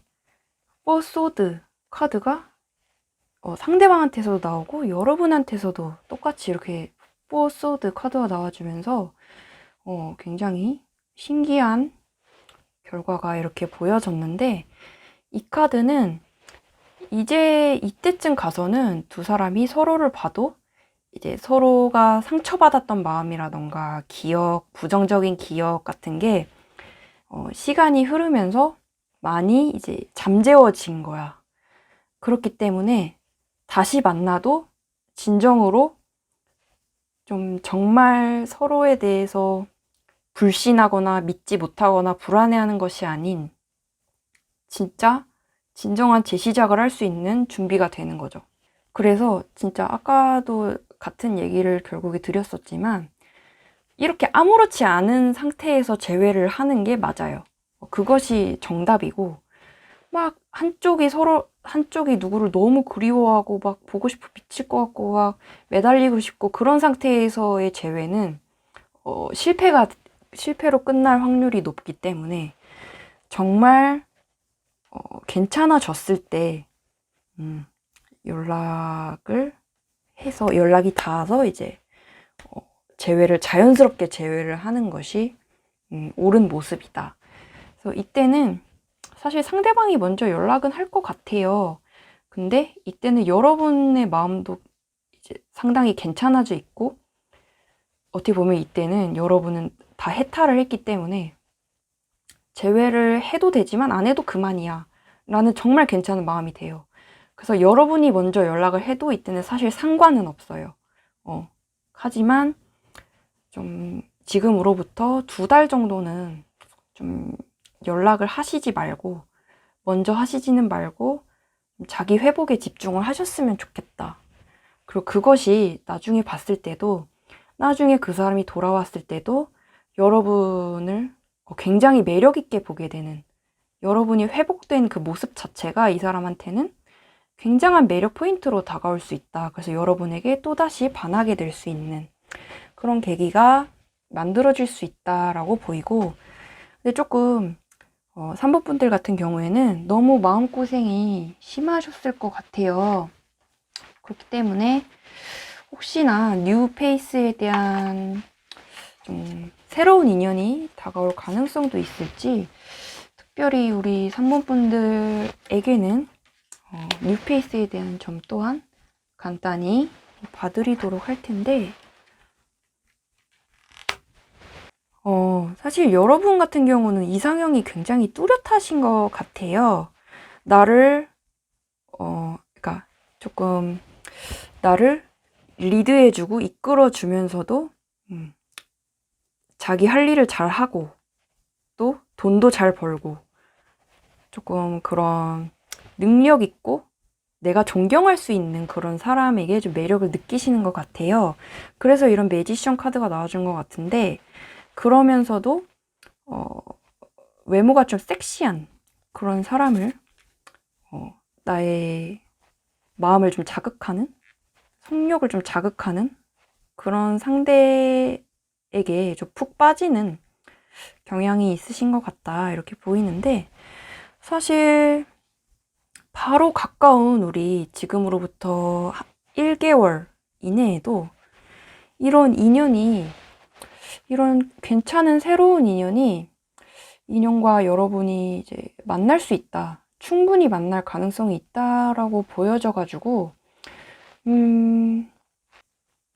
소드 카드가 상대방한테서도 나오고 여러분한테서도 똑같이 이렇게 소드 카드가 나와주면서 굉장히 신기한 결과가 이렇게 보여졌는데, 이 카드는 이제 이때쯤 가서는 두 사람이 서로를 봐도 이제 서로가 상처받았던 마음이라던가 기억, 부정적인 기억 같은 게 시간이 흐르면서 많이 이제 잠재워진 거야. 그렇기 때문에 다시 만나도 진정으로 좀 정말 서로에 대해서 불신하거나 믿지 못하거나 불안해하는 것이 아닌 진짜 진정한 재시작을 할 수 있는 준비가 되는 거죠. 그래서 진짜 아까도 같은 얘기를 결국에 드렸었지만, 이렇게 아무렇지 않은 상태에서 재회를 하는 게 맞아요. 그것이 정답이고, 막 한쪽이 누구를 너무 그리워하고 막 보고 싶어 미칠 것 같고 막 매달리고 싶고 그런 상태에서의 재회는 실패로 끝날 확률이 높기 때문에, 정말 괜찮아졌을 때 연락이 닿아서 이제 자연스럽게 재회를 하는 것이 옳은 모습이다. 그래서 이때는 사실 상대방이 먼저 연락은 할 것 같아요. 근데 이때는 여러분의 마음도 이제 상당히 괜찮아져 있고, 어떻게 보면 이때는 여러분은 다 해탈을 했기 때문에 재회를 해도 되지만 안 해도 그만이야 라는 정말 괜찮은 마음이 돼요. 그래서 여러분이 먼저 연락을 해도 이때는 사실 상관은 없어요. 하지만 좀 지금으로부터 2달 정도는 좀 연락을 하시지 말고, 먼저 하시지는 말고 자기 회복에 집중을 하셨으면 좋겠다. 그리고 그것이 나중에 봤을 때도, 나중에 그 사람이 돌아왔을 때도 여러분을 굉장히 매력 있게 보게 되는, 여러분이 회복된 그 모습 자체가 이 사람한테는 굉장한 매력 포인트로 다가올 수 있다. 그래서 여러분에게 또다시 반하게 될 수 있는 그런 계기가 만들어질 수 있다라고 보이고, 근데 조금 3번 분들 같은 경우에는 너무 마음고생이 심하셨을 것 같아요. 그렇기 때문에 혹시나 뉴 페이스에 대한 좀 새로운 인연이 다가올 가능성도 있을지, 특별히 우리 3번 분들에게는 뉴 페이스에 대한 점 또한 간단히 봐드리도록 할 텐데, 사실 여러분 같은 경우는 이상형이 굉장히 뚜렷하신 것 같아요. 나를, 그러니까 조금 나를 리드해주고 이끌어주면서도, 자기 할 일을 잘 하고, 또 돈도 잘 벌고, 조금 그런 능력 있고, 내가 존경할 수 있는 그런 사람에게 좀 매력을 느끼시는 것 같아요. 그래서 이런 매지션 카드가 나와준 것 같은데, 그러면서도, 외모가 좀 섹시한 그런 사람을, 나의 마음을 좀 자극하는, 성욕을 좀 자극하는 그런 상대에게 좀 푹 빠지는 경향이 있으신 것 같다, 이렇게 보이는데, 사실 바로 가까운 우리 지금으로부터 1개월 이내에도 이런 인연이, 이런 괜찮은 새로운 인연과 여러분이 이제 만날 수 있다, 충분히 만날 가능성이 있다라고 보여져가지고,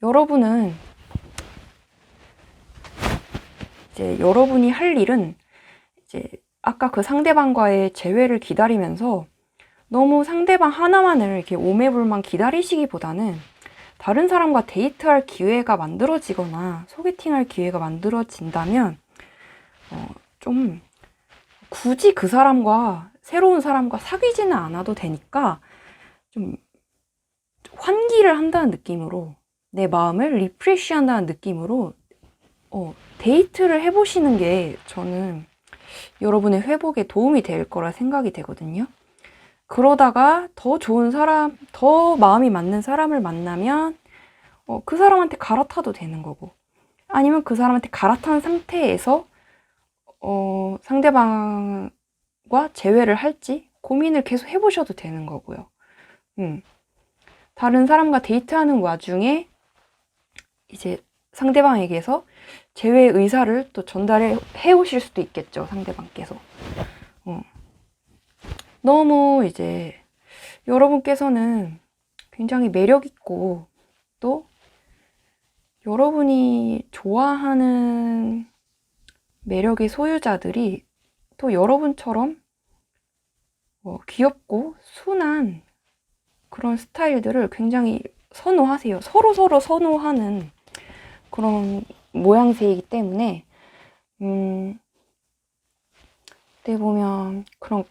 여러분은 이제 여러분이 할 일은 이제 아까 그 상대방과의 재회를 기다리면서 너무 상대방 하나만을 이렇게 오매불만 기다리시기보다는 다른 사람과 데이트할 기회가 만들어지거나 소개팅할 기회가 만들어진다면 좀 굳이 그 사람과 새로운 사람과 사귀지는 않아도 되니까 좀 환기를 한다는 느낌으로, 내 마음을 리프레시 한다는 느낌으로 데이트를 해보시는 게 저는 여러분의 회복에 도움이 될 거라 생각이 되거든요. 그러다가 더 좋은 사람, 더 마음이 맞는 사람을 만나면 그 사람한테 갈아타도 되는 거고, 아니면 그 사람한테 갈아탄 상태에서 상대방과 재회를 할지 고민을 계속 해보셔도 되는 거고요. 다른 사람과 데이트하는 와중에 이제 상대방에게서 재회 의사를 또 전달해 오실 수도 있겠죠, 상대방께서. 너무 이제 여러분께서는 굉장히 매력 있고, 또 여러분이 좋아하는 매력의 소유자들이 또 여러분처럼 귀엽고 순한 그런 스타일들을 굉장히 선호하세요. 서로 선호하는 그런 모양새이기 때문에, 어떻게 보면 그런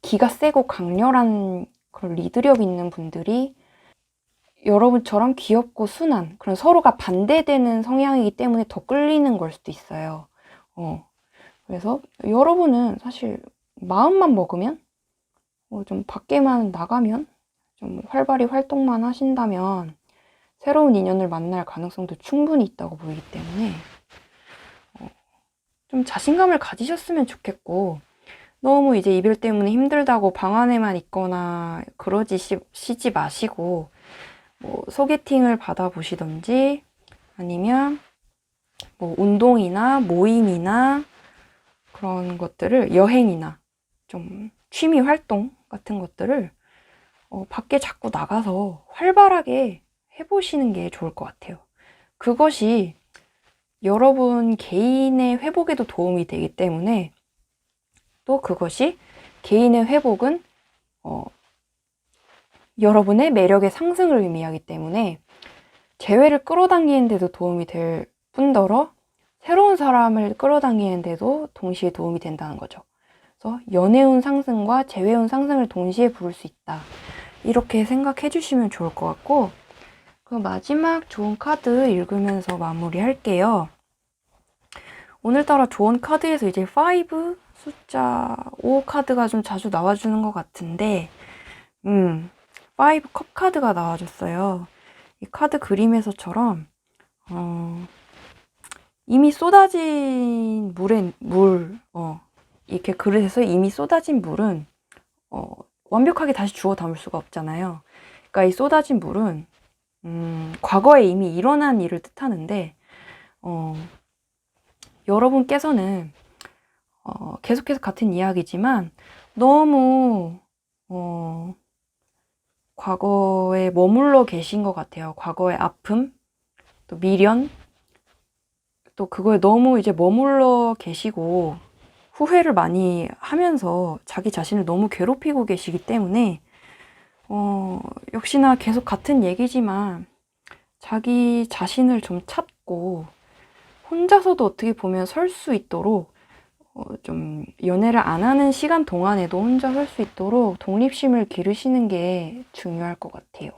기가 세고 강렬한 그런 리드력 있는 분들이 여러분처럼 귀엽고 순한 그런 서로가 반대되는 성향이기 때문에 더 끌리는 걸 수도 있어요. 그래서 여러분은 사실 마음만 먹으면, 좀 밖에만 나가면, 좀 활발히 활동만 하신다면 새로운 인연을 만날 가능성도 충분히 있다고 보이기 때문에 좀 자신감을 가지셨으면 좋겠고, 너무 이제 이별 때문에 힘들다고 방 안에만 있거나 그러시지 마시고, 뭐 소개팅을 받아보시던지, 아니면 뭐 운동이나 모임이나 그런 것들을, 여행이나 좀 취미 활동 같은 것들을 밖에 자꾸 나가서 활발하게 해보시는 게 좋을 것 같아요. 그것이 여러분 개인의 회복에도 도움이 되기 때문에, 또 그것이 개인의 회복은 여러분의 매력의 상승을 의미하기 때문에 재회를 끌어당기는 데도 도움이 될 뿐더러 새로운 사람을 끌어당기는 데도 동시에 도움이 된다는 거죠. 그래서 연애운 상승과 재회운 상승을 동시에 부를 수 있다, 이렇게 생각해 주시면 좋을 것 같고, 그 마지막 조언 카드 읽으면서 마무리할게요. 오늘따라 조언 카드에서 이제 5 숫자 5 카드가 좀 자주 나와주는 것 같은데, 5 컵 카드가 나와줬어요. 이 카드 그림에서처럼 이미 쏟아진 이렇게 그릇에서 이미 쏟아진 물은 완벽하게 다시 주워 담을 수가 없잖아요. 그러니까 이 쏟아진 물은 과거에 이미 일어난 일을 뜻하는데, 여러분께서는 계속해서 같은 이야기지만 너무 과거에 머물러 계신 것 같아요. 과거의 아픔, 또 미련, 또 그거에 너무 이제 머물러 계시고 후회를 많이 하면서 자기 자신을 너무 괴롭히고 계시기 때문에 역시나 계속 같은 얘기지만 자기 자신을 좀 찾고 혼자서도 어떻게 보면 설 수 있도록 좀 연애를 안 하는 시간 동안에도 혼자 설 수 있도록 독립심을 기르시는 게 중요할 것 같아요.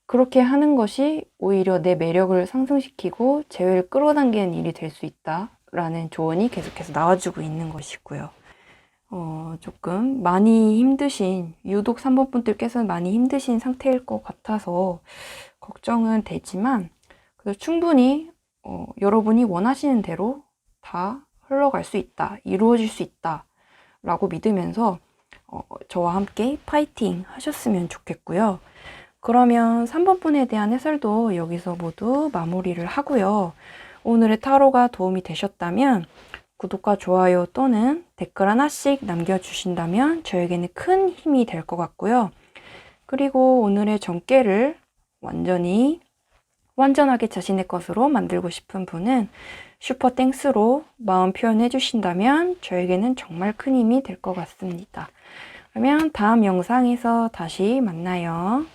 그렇게 하는 것이 오히려 내 매력을 상승시키고 재회를 끌어당기는 일이 될 수 있다라는 조언이 계속해서 나와주고 있는 것이고요. 조금 많이 힘드신, 유독 3번 분들께서는 많이 힘드신 상태일 것 같아서 걱정은 되지만 그래도 충분히 여러분이 원하시는 대로 다 흘러갈 수 있다, 이루어질 수 있다 라고 믿으면서 저와 함께 파이팅 하셨으면 좋겠고요. 그러면 3번 분에 대한 해설도 여기서 모두 마무리를 하고요. 오늘의 타로가 도움이 되셨다면 구독과 좋아요 또는 댓글 하나씩 남겨주신다면 저에게는 큰 힘이 될 것 같고요. 그리고 오늘의 정깨를 완전하게 자신의 것으로 만들고 싶은 분은 슈퍼 땡스로 마음 표현해 주신다면 저에게는 정말 큰 힘이 될 것 같습니다. 그러면 다음 영상에서 다시 만나요.